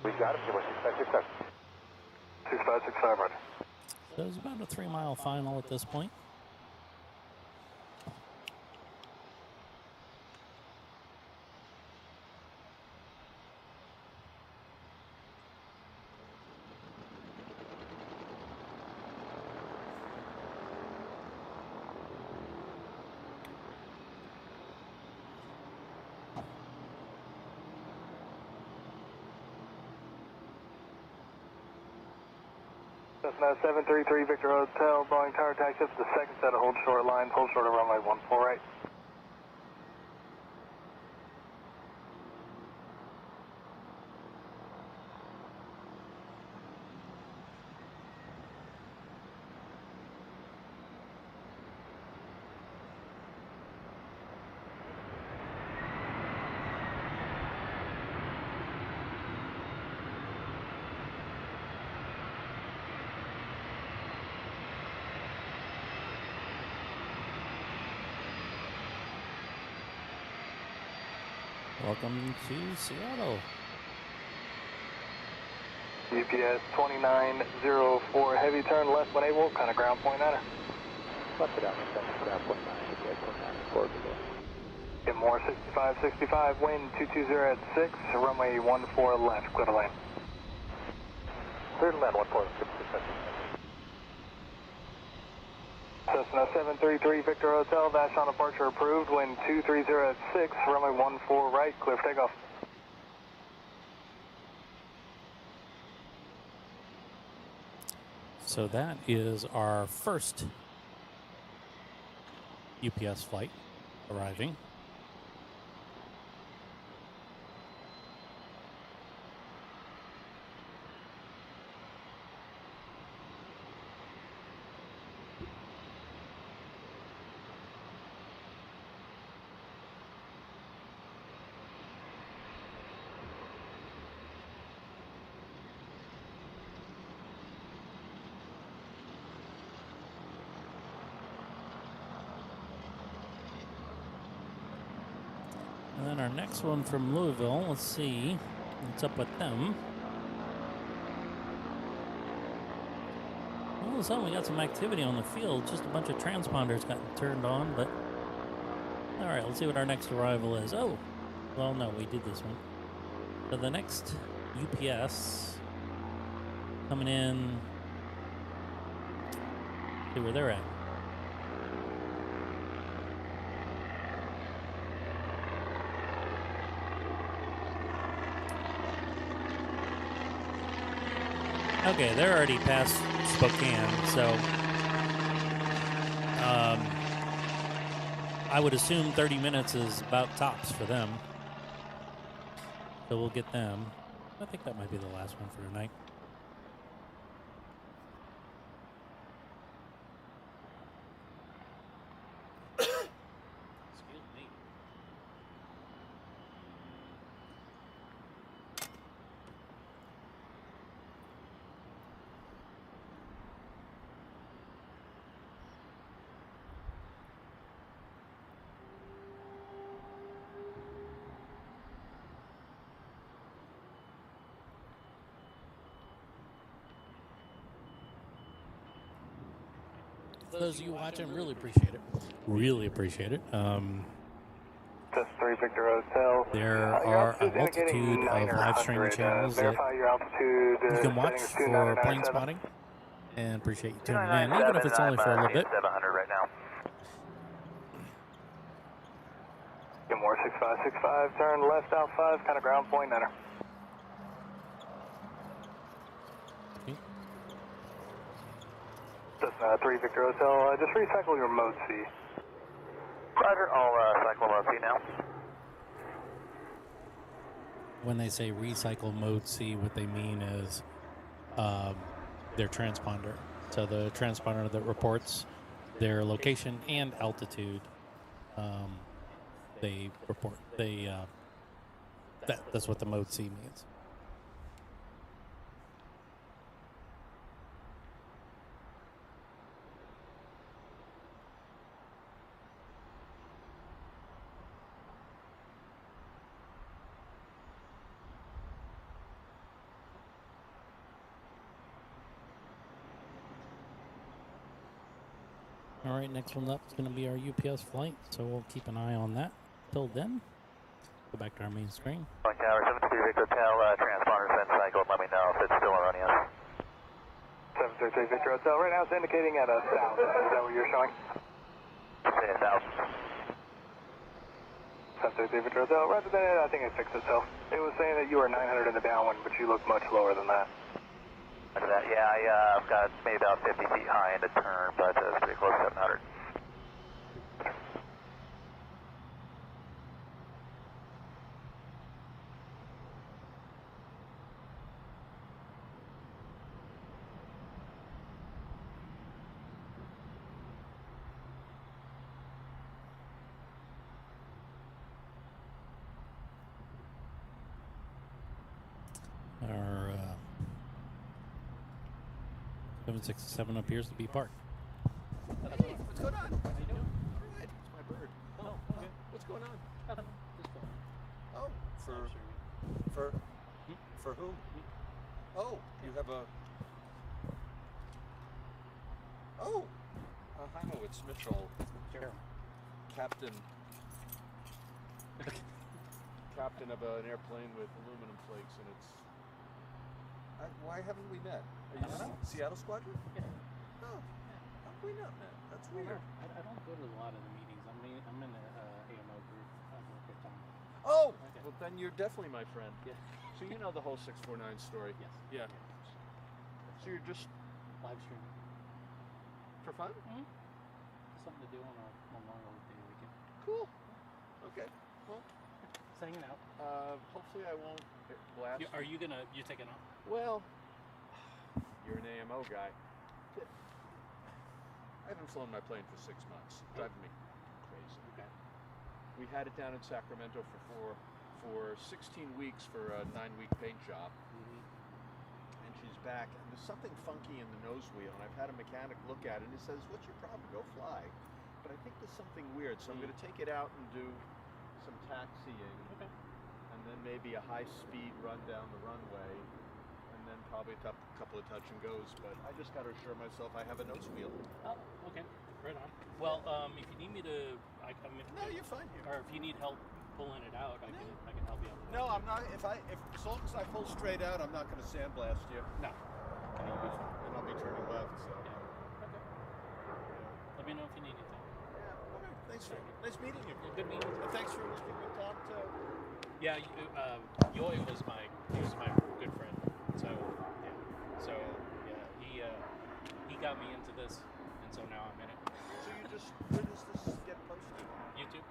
We got it. 6565. 6565, right. So it's about a 3-mile final at this point. Cessna 733 Victor Hotel, Boeing Tower taxi up to the second set of hold short lines, hold short of runway 14 right. Welcome to Seattle. UPS 2904, heavy turn left when able, kind of ground point at her. Left it out, ground point 9, UPS 29, Get more 65, wind 220 at 6, runway 14 left, clear the lane. Clear to land 14, 6%. Cessna 733 Victor Hotel, Vashon departure approved, wind 230 at 6, runway 14 right, clear for takeoff. So that is our first UPS flight arriving. And then our next one from Louisville, let's see what's up with them. All of a sudden we got some activity on the field, just a bunch of transponders got turned on, but all right, let's see what our next arrival is. Oh, well, no, we did this one. So the next UPS coming in, see where they're at. Okay, they're already past Spokane, so I would assume 30 minutes is about tops for them. So we'll get them. I think that might be the last one for tonight. Excuse me. Those of you watching, really appreciate it. Really appreciate it. Just 3 Victor Hotel. There are a multitude of live streaming channels that Verify your altitude. you can watch for plane spotting, and appreciate you tuning in, even if it's only for a little bit. 700 right now. Get more 6565, turn left out 5, kind of ground point, enter. Just 3 Victor Hotel, just recycle your mode C. Roger, I'll cycle mode C now. When they say recycle mode C, what they mean is their transponder. So the transponder that reports their location and altitude, they report. That's what the mode C means. All right, next one up is going to be our UPS flight, so we'll keep an eye on that. Till then, go back to our main screen. Boeing Tower 73 Victor Hotel, transponder send cycle, let me know if it's still erroneous. 733 Victor Hotel, right now it's indicating at a south. Is that what you're showing? Say south. 733 Victor Hotel, right there, I think it fixed itself. It was saying that you were 900 in the downwind, but you look much lower than that. Yeah, I've got maybe about 50 feet high in the turn, but it's pretty close to 700. Our 767 appears to be parked. Hey, what's going on? How you doing? All right, it's my bird. Oh, okay. What's going on? Oh, for whom? Oh, you have a. Oh, Heimowitz Mitchell, captain of an airplane with aluminum flakes, and it's. Why haven't we met? Are you Seattle Squadron? Yeah. Oh, how have we not met? That's weird. I don't go to a lot of the meetings. I'm in the AMO group. I work with Tom. Oh, Okay. well then you're definitely my friend. Yeah. So you know the whole 649 story? Yes. Yeah. So you're just Live streaming. for fun? Mm-hmm. Something to do on our Memorial Day weekend. Cool. Okay. Well, Just hanging out. hopefully I won't blast. Are you taking off? Well, you're an AMO guy. I haven't flown my plane for 6 months. Driving me crazy. Okay. We had it down in Sacramento for 16 weeks for a 9-week paint job. And she's back, and there's something funky in the nose wheel, and I've had a mechanic look at it, and he says, "What's your problem? Go fly." But I think there's something weird, so I'm going to take it out and do some taxiing. Okay. And then maybe a high-speed run down the runway, and then probably a couple of touch and goes. But I just got to assure myself I have a nose wheel. Oh, okay. Right on. Well, if you need me to, No, you're fine here. or if you need help pulling it out, I can help you out. With No, that. I'm not. If as long as I pull straight out, I'm not going to sandblast you. No. And I'll be turning left. So. Yeah. Okay. Let me know if you need anything. Yeah. Okay. Thanks for nice meeting you. Good meeting. And thanks for working with Tom too. Yeah, Yoy was my good friend. So he got me into this, and so now I'm in it. So where does this get posted? YouTube.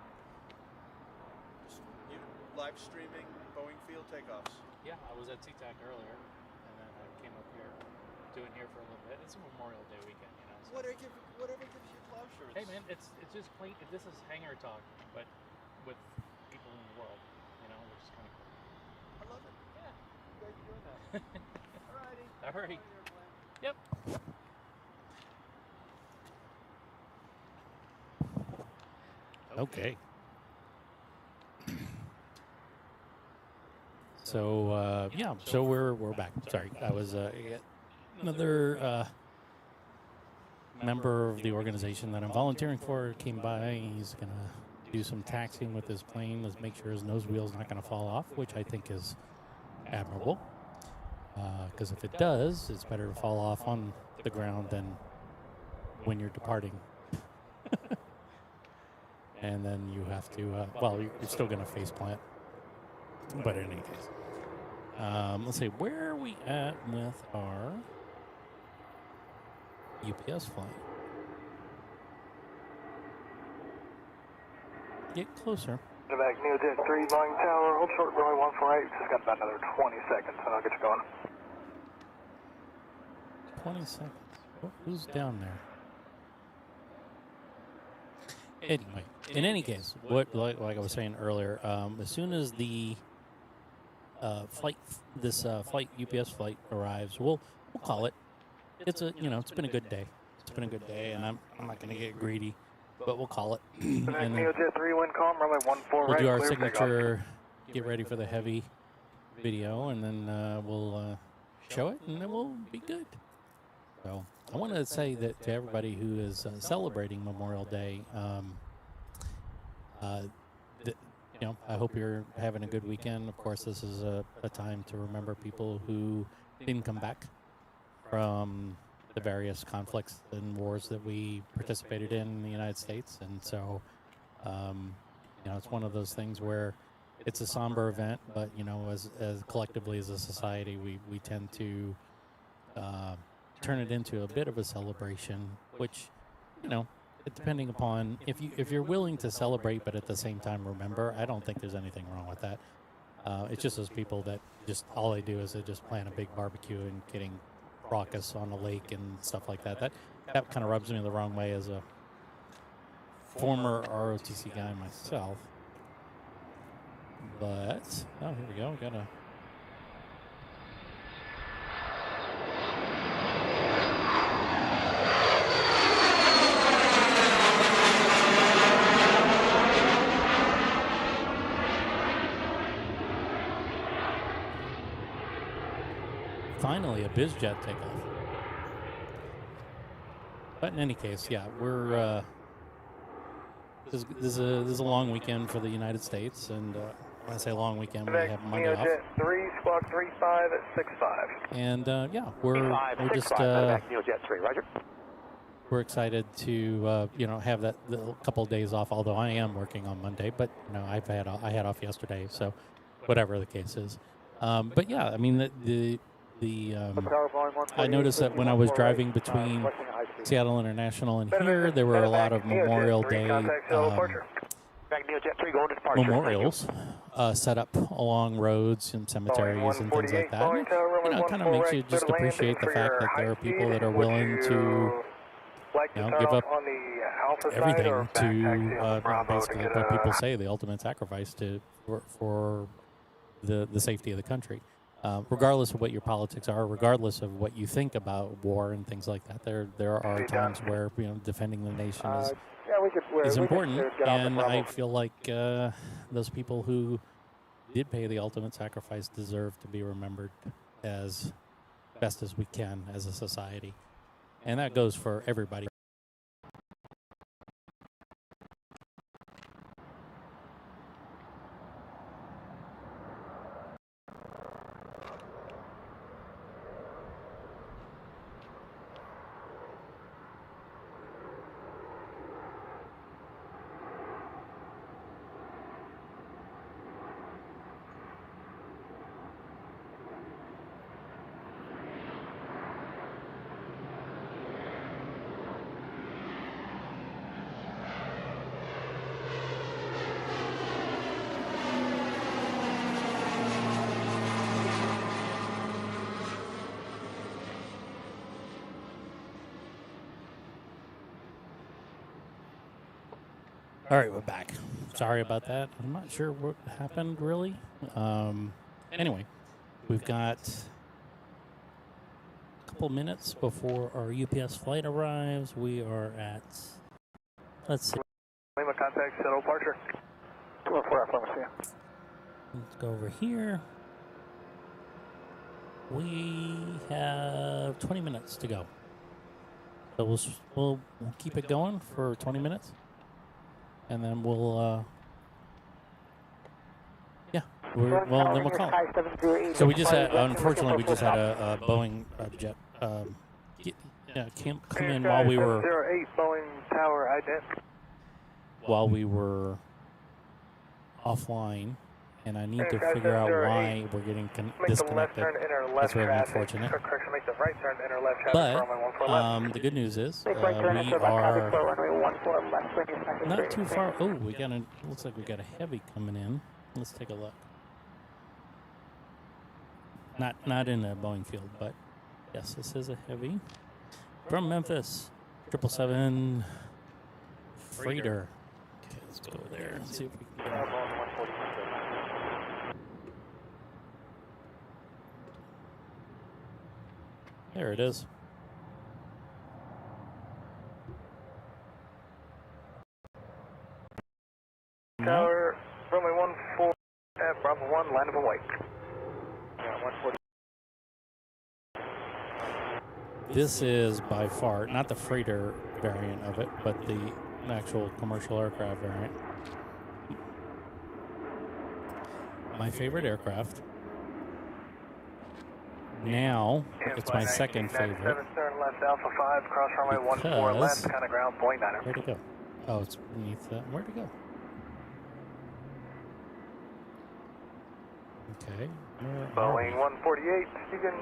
You live streaming Boeing Field takeoffs? Yeah, I was at SeaTac earlier, and then I came up here, doing here for a little bit. It's a Memorial Day weekend, you know. So. Whatever gives you pleasure. Hey man, it's just plain. This is hangar talk, but with people in the world, you know, which is kind of cool. I love it. Yeah. I'm glad you're doing that. Alrighty. Alrighty. Yep. Okay. So yeah, so we're back. Sorry, I was another member of the organization that I'm volunteering for came by. He's gonna do some taxiing with his plane. Let's make sure his nose wheel's not gonna fall off, which I think is admirable. Because if it does, it's better to fall off on the ground than when you're departing. And then you have to, well, you're still going to face plant. But in any case, let's see, where are we at with our UPS flight? Get closer. Back, Neojet 3, Boeing Tower, hold short, runway 148, just got about another 20 seconds, and I'll get you going. 20 seconds. Oh, who's down there? Anyway, in any case, what like I was saying earlier, as soon as the flight UPS flight arrives, we'll call it. It's been a good day. It's been a good day, and I'm not going to get greedy, but we'll call it. And then Neojet 3, wind calm, runway 14 we'll right, do our clear signature, get ready for the heavy video, and then we'll show it, and then we'll be good. So I want to say that to everybody who is celebrating Memorial Day, I hope you're having a good weekend. Of course, this is a time to remember people who didn't come back from the various conflicts and wars that we participated in the United States. And so, it's one of those things where it's a somber event, but, as collectively as a society, we tend to turn it into a bit of a celebration, which, depending upon if you're willing to celebrate, but at the same time remember, I don't think there's anything wrong with that. It's just those people that just all they do is they just plan a big barbecue and getting raucous on a lake and stuff like that. That kind of rubs me the wrong way as a former ROTC guy myself. But here we go. We got a. Finally, a bizjet takeoff. But in any case, yeah, we're this is a long weekend for the United States, and when I say long weekend, we have Monday off. Neojet 3, squawk 35 at 65. And we're just Neojet 3, roger. we're excited to have that couple of days off. Although I am working on Monday, but I had off yesterday, so whatever the case is. But yeah, I mean I noticed that when I was driving between Seattle International and here, there were a lot of Memorial Day memorials set up along roads and cemeteries and things like that. And it kind of makes you just appreciate the fact that there are people that are willing to give up everything to basically what people say, the ultimate sacrifice for the safety of the country. Regardless of what your politics are, regardless of what you think about war and things like that, there are times where defending the nation is important, and I feel like those people who did pay the ultimate sacrifice deserve to be remembered as best as we can as a society, and that goes for everybody. All right, we're back. Sorry about that. I'm not sure what happened really. Anyway, we've got a couple minutes before our UPS flight arrives. We are at, let's see. Lima contact, shuttle departure. 214 F, Let's go over here. We have 20 minutes to go. So we'll keep it going for 20 minutes. And then we'll, then we'll call it. So we just had, unfortunately, we just had a Boeing jet come in while we were 08 Boeing Tower ident. While we were offline, and I need to figure out why we're getting disconnected. That's very unfortunate. Make the right turn, enter left but the good news is we are not too far. Oh, looks like we got a heavy coming in. Let's take a look. Not in a Boeing Field, but yes, this is a heavy from Memphis. 777 freighter. Okay, let's go there and see if we can get it. There it is. Tower, runway 14 at Bravo 1, line of awake. Yeah, 140. This is by far not the freighter variant of it, but the actual commercial aircraft variant. My favorite aircraft. Now, it's my second favorite. Turn left, Alpha 5, cross runway 14 left, kind of ground, point 9. Where'd it go? Oh, it's beneath that. Where'd it go? Okay. Boeing 148, you can,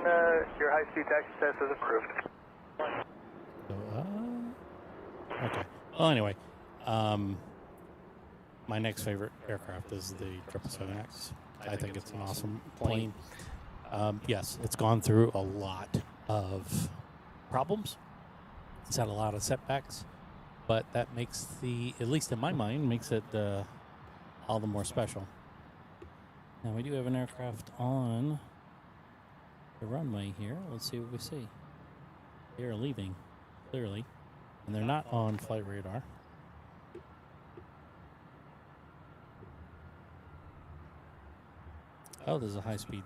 your high-speed taxi test is approved. So, okay. Well, anyway, my next favorite aircraft is the 777X. I think it's an awesome plane. Yes, it's gone through a lot of problems. It's had a lot of setbacks, but that makes at least in my mind, makes it all the more special. Now, we do have an aircraft on the runway here. Let's see what we see. They are leaving, clearly, and they're not on flight radar. Oh, there's a high-speed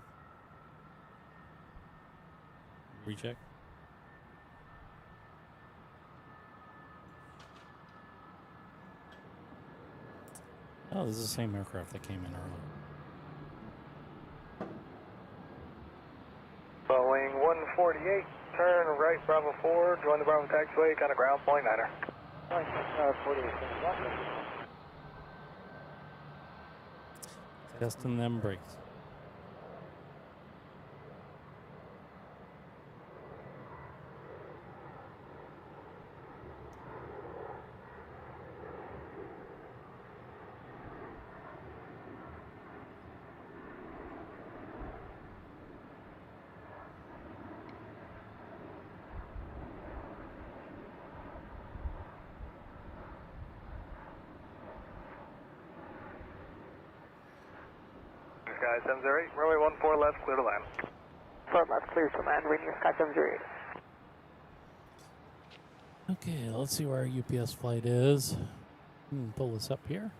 recheck. Oh, this is the same aircraft that came in earlier. Boeing 148, turn right, Bravo 4, join the Bravo taxiway, kind of ground, point 9er. 48. Testing them brakes. Sky 708, runway 14 left, clear to land. 4 left, clear to land, reading Sky 708. Okay, let's see where our UPS flight is. Pull this up here.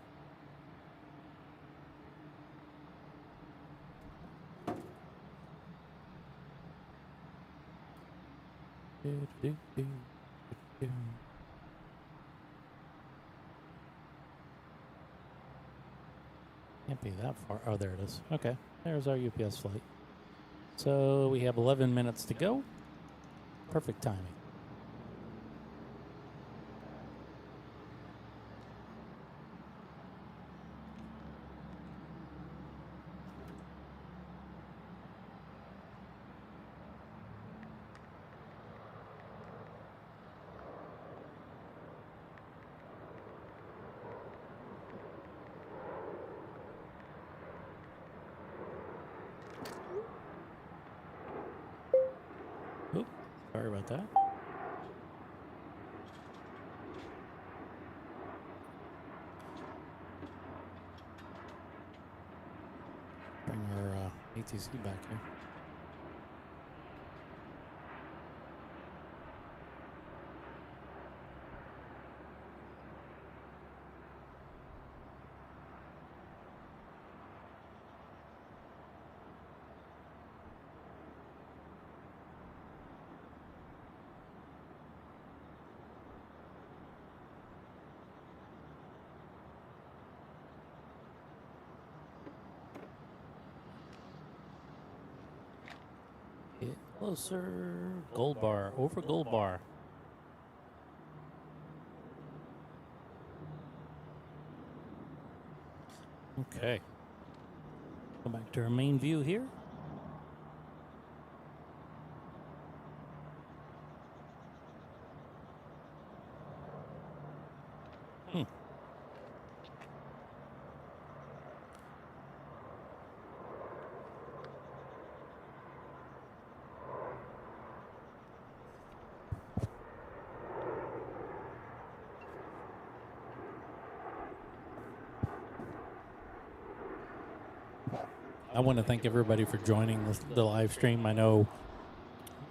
Can't be that far. Oh, there it is. Okay, there's our UPS flight. So we have 11 minutes to go. Perfect timing. Oop, sorry about that. ATC back here. Get closer. Gold bar. Over gold bar. Okay. Go back to our main view here. I want to thank everybody for joining the live stream. I know,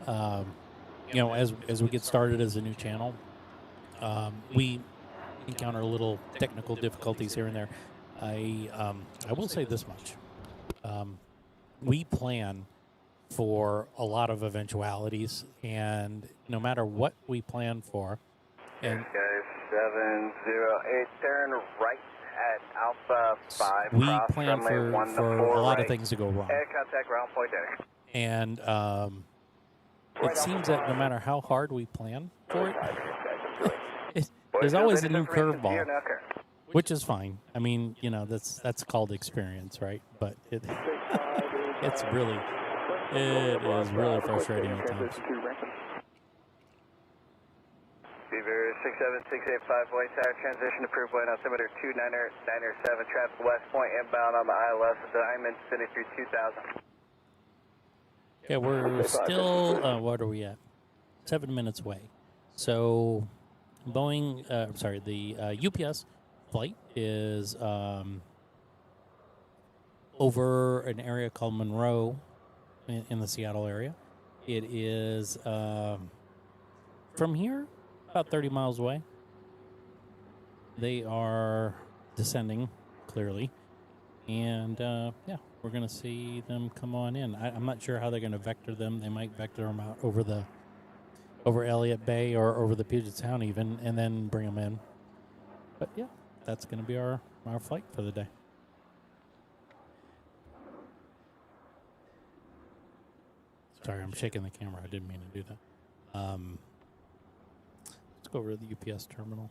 you know, as we get started as a new channel, we encounter little technical difficulties here and there. I will say this much: we plan for a lot of eventualities, and no matter what we plan for, and guys, 708, turn right at Alpha 5. we cross plan runway for 14 a lot of right. things to go wrong. Air contact ground point there. And it seems that no matter how hard we plan for it, there's always a new curveball, which is fine. I mean, you know, that's called experience, right? But it is really frustrating at times. Beaver 67685, Boeing Tower, transition approved, Boeing altimeter 297, traffic west point inbound on the ILS, Diamond, finish through 2000. Yeah, we're still, what are we at? 7 minutes away. So Boeing, the UPS flight is over an area called Monroe in the Seattle area. It is from here about 30 miles away. They are descending clearly, and yeah, we're going to see them come on in. I'm not sure how they're going to vector them. They might vector them out over Elliott Bay or over the Puget Sound even, and then bring them in. But yeah, that's going to be our flight for the day. Sorry, I'm shaking the camera. I didn't mean to do that. Let's go over to the UPS terminal.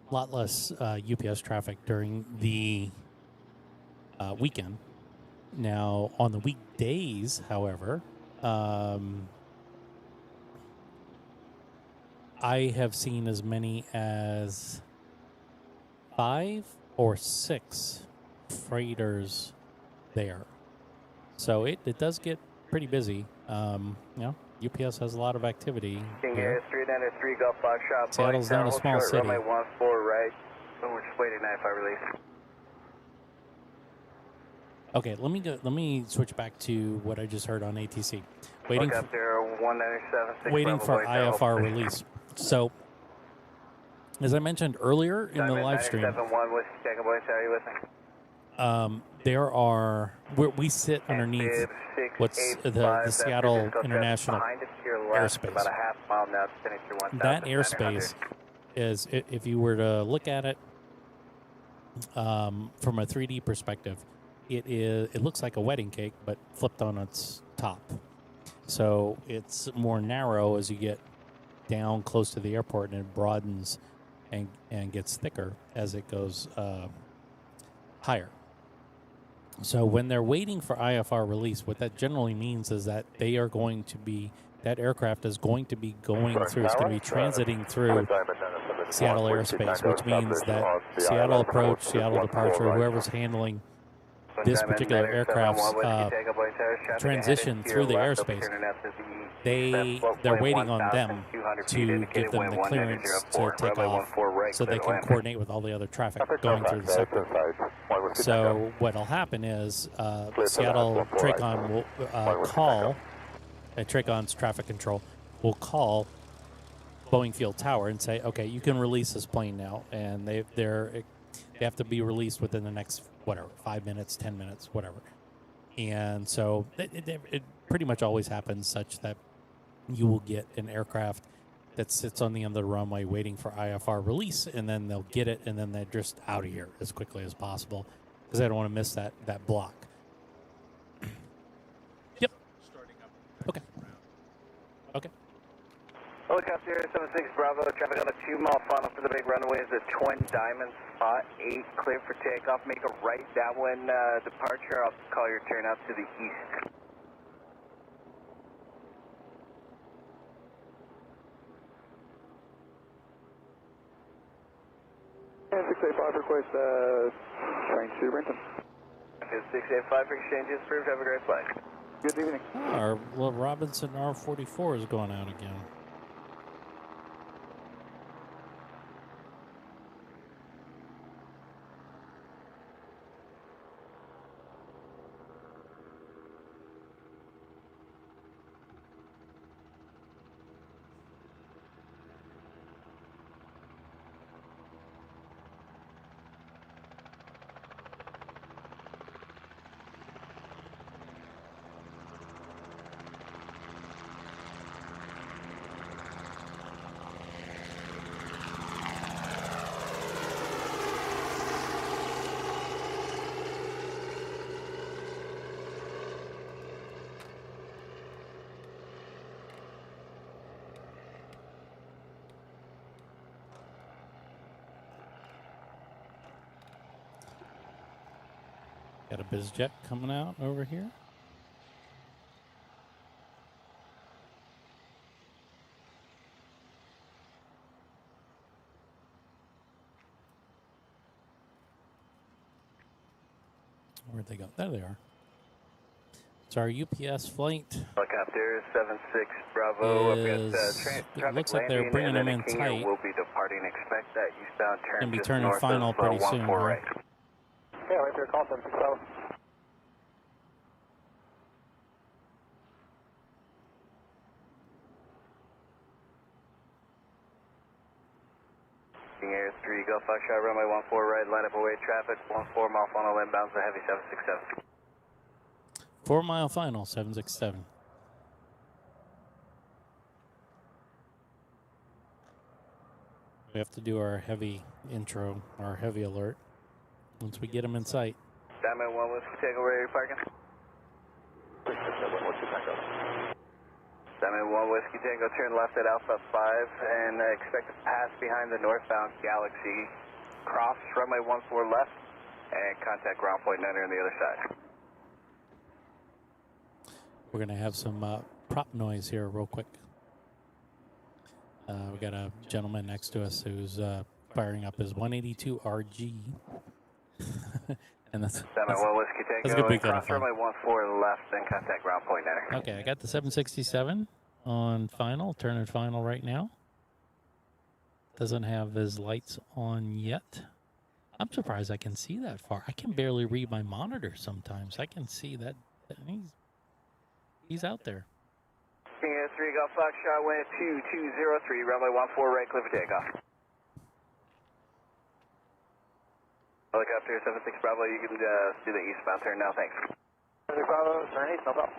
A lot less UPS traffic during the weekend. Now, on the weekdays, however, I have seen as many as 5 or 6 freighters there. So it does get pretty busy. You know, UPS has a lot of activity here. 393 Gulf Foxtrot. Seattle's not a small city. Runway 14 right. So we're just waiting 95 release. Okay, let me switch back to what I just heard on ATC. Waiting up there, 197, waiting for IFR release. So, as I mentioned earlier in the live stream, there are we sit underneath what's the Seattle International airspace. That airspace is, if you were to look at it from a 3D perspective, it looks like a wedding cake, but flipped on its top. So it's more narrow as you get down close to the airport, and it broadens and gets thicker as it goes higher. So when they're waiting for IFR release, what that generally means is that that aircraft is going to be going through, it's going to be transiting through Seattle airspace, which means that Seattle approach, Seattle departure, whoever's handling this particular aircraft's transition through the airspace, they're waiting on them to give them the clearance to take off so they can coordinate with all the other traffic going through the sector. So what'll happen is Seattle TRACON will call, TRACON's traffic control will call Boeing Field Tower and say, okay, you can release this plane now. And they have to be released within the next, 5 minutes, 10 minutes, whatever. And so it pretty much always happens such that you will get an aircraft that sits on the end of the runway waiting for IFR release, and then they'll get it, and then they're just out of here as quickly as possible because they don't want to miss that block. Yep. Okay. Okay. Helicopter 76 Bravo, traffic on a 2-mile funnel for the big runway is a Twin Diamond spot 8, clear for takeoff. Make a right downwind departure. I'll call your turn out to the east. And 685 request train to Renton. 685 for exchanges approved. Have a great flight. Good evening. Our little Robinson R44 is going out again. Got a BizJet coming out over here. Where'd they go? There they are. It's our UPS flight. Helicopter 76 Bravo. It looks like they're bringing them in tight. We'll be departing. Expect that eastbound turn. Going to be turning final pretty soon. Right. Yeah, right there, call 767. Air 3, Gulf Foxtrot, runway 14 right, line up away traffic, 14 mile final inbounds, a heavy 767. 4 mile final, 767. We have to do our heavy intro, our heavy alert, once we get them in sight. Diamond 1 Whiskey Tango, where are you parking? Diamond 1 Whiskey Tango, turn left at Alpha 5 and expect to pass behind the northbound Galaxy. Cross runway 14 left and contact ground point 9 on the other side. We're going to have some prop noise here real quick. We got a gentleman next to us who's firing up his 182 RG. And that's Diamond 1 Whiskey Tango, cross runway 14 left and contact ground point 9. Okay, I got the 767 on final, turning final right now. Doesn't have his lights on yet. I'm surprised I can see that far. I can barely read my monitor sometimes. I can see that he's out there. Air 3 Golf Foxtrot, wind 2203, runway 14 right, clear for takeoff. Helicopter 76 Bravo, you can do the eastbound turn now, thanks. 76 Bravo, turn east, no problem.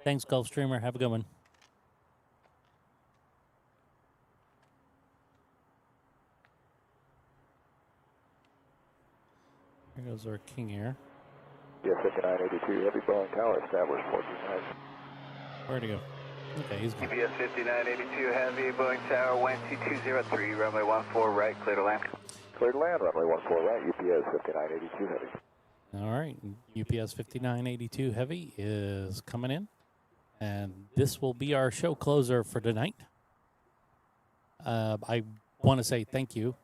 Thanks, Gulfstreamer. Have a good one. Here goes our King Air. Yeah, 5982, heavy Boeing Tower, established 49. Where'd he go? Okay, he's gone. UPS 5982 Heavy, Boeing Tower, wind 2203, runway 14 right, clear to land. Clear to land, runway 14 right, UPS 5982 Heavy. All right, UPS 5982 Heavy is coming in. And this will be our show closer for tonight. I want to say thank you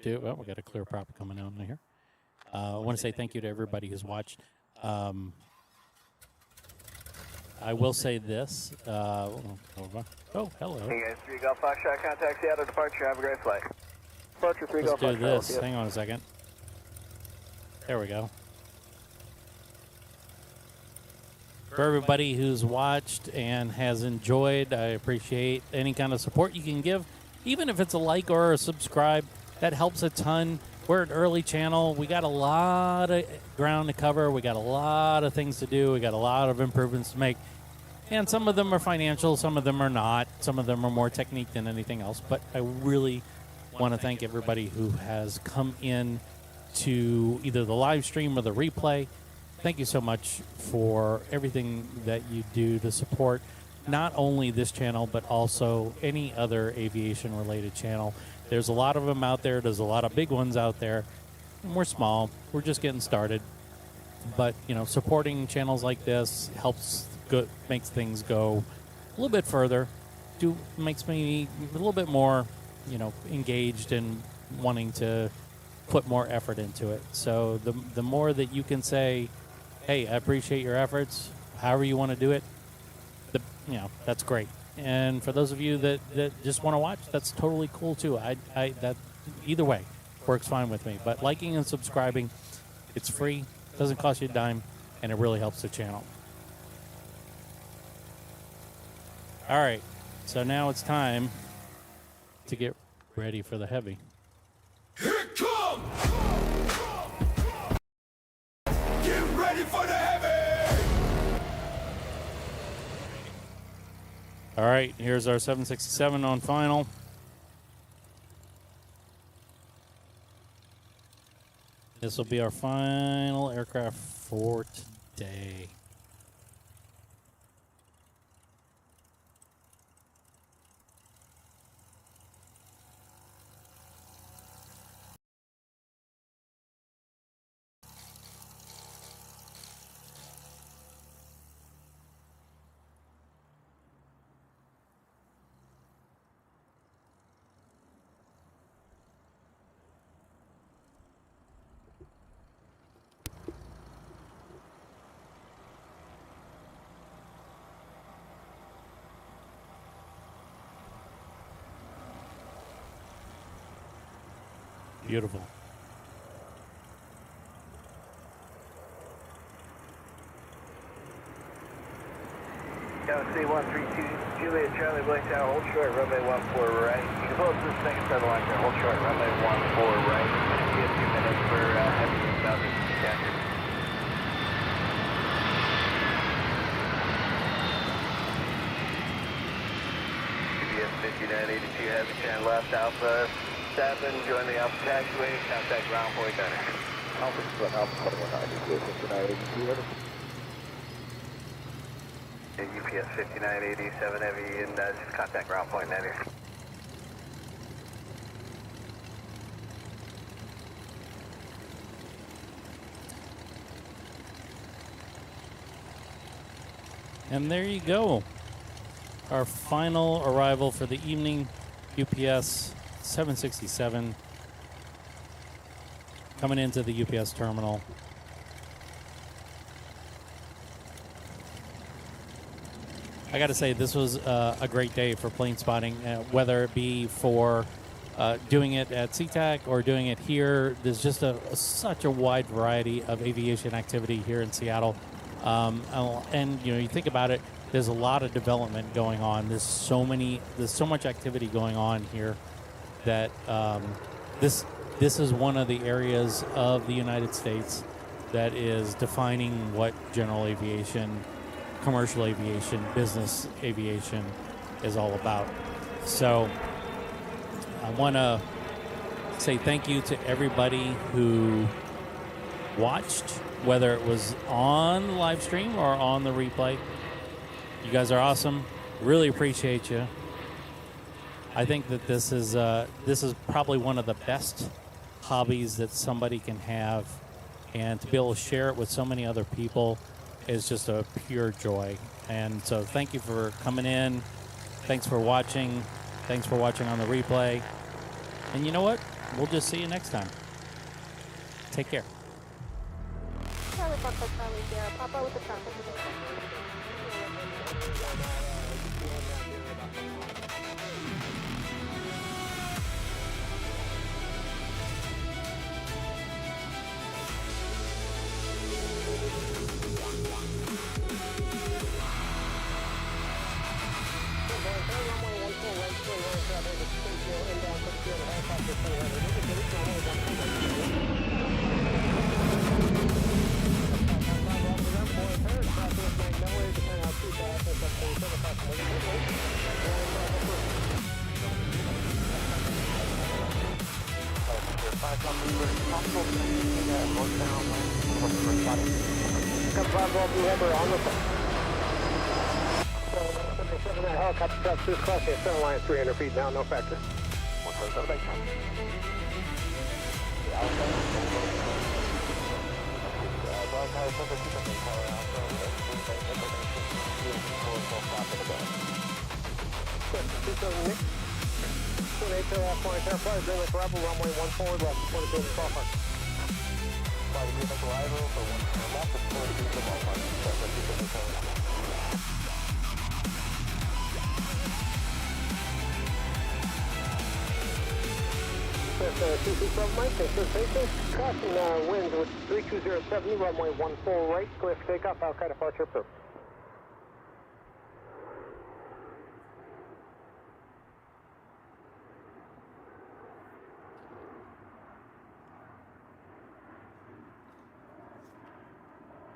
well, we got a clear prop coming on here. I want to say thank you to everybody who's watched. I will say this. Oh, hello. Hey guys, 3 Golf Foxtrot, contact Seattle departure. Have a great flight. Departure 3 Let's Golf do Foxtrot. this. Yep. Hang on a second. There we go. For everybody who's watched and has enjoyed, I appreciate any kind of support you can give. Even if it's a like or a subscribe, that helps a ton. We're an early channel. We got a lot of ground to cover. We got a lot of things to do. We got a lot of improvements to make. And some of them are financial, some of them are not. Some of them are more technique than anything else. But I really want to thank everybody who has come in to either the live stream or the replay. Thank you so much for everything that you do to support not only this channel, but also any other aviation-related channel. There's a lot of them out there. There's a lot of big ones out there. And we're small. We're just getting started. But, you know, supporting channels like this helps, makes things go a little bit further. Makes me a little bit more, you know, engaged and wanting to put more effort into it. So the more that you can say, hey, I appreciate your efforts, however you want to do it, you know, that's great. And for those of you that just want to watch, that's totally cool too. That either way works fine with me. But liking and subscribing, it's free, doesn't cost you a dime, and it really helps the channel. All right, so now it's time to get ready for the heavy. Here it comes! Get ready for the heavy! All right, here's our 767 on final. This will be our final aircraft for today. Beautiful. Galaxy 132, Juliet Charlie Blake Tower, hold short, runway 14 right. You can pull up to the second side of the line there, hold short, runway 14 right. You have 2 minutes for heavy southeast Citation. CBS 5982, heavy 10 left, Alpha 7, join the Alpha taxiway, contact ground point center. Alpha 7, Alpha 7190, 5982. UPS 5987 heavy and just contact ground point 90. And there you go. Our final arrival for the evening, UPS 767, coming into the UPS terminal. I got to say, this was a great day for plane spotting, whether it be for doing it at SeaTac or doing it here. There's just such a wide variety of aviation activity here in Seattle. And, you know, you think about it, there's a lot of development going on. There's so much activity going on here that this is one of the areas of the United States that is defining what general aviation, commercial aviation, business aviation is all about. So I want to say thank you to everybody who watched, whether it was on the live stream or on the replay. You guys are awesome. Really appreciate you. I think that this is probably one of the best hobbies that somebody can have, and to be able to share it with so many other people is just a pure joy. And so thank you for coming in. Thanks for watching. Thanks for watching on the replay. And you know what? We'll just see you next time. Take care. Charlie Foxtrot, Charlie Sierra, Papa with the traffic. Helicopter traffic is crossing center line 300 feet now, no factor. 147, thanks. Runway 1 forward left, 20 feet to ballpark. Arrival for 1 left, 20 feet to ballpark. 227 Mike, Citation, crossing winds with 32070, runway 14 right, clear for takeoff, Al-Qaeda departure approved.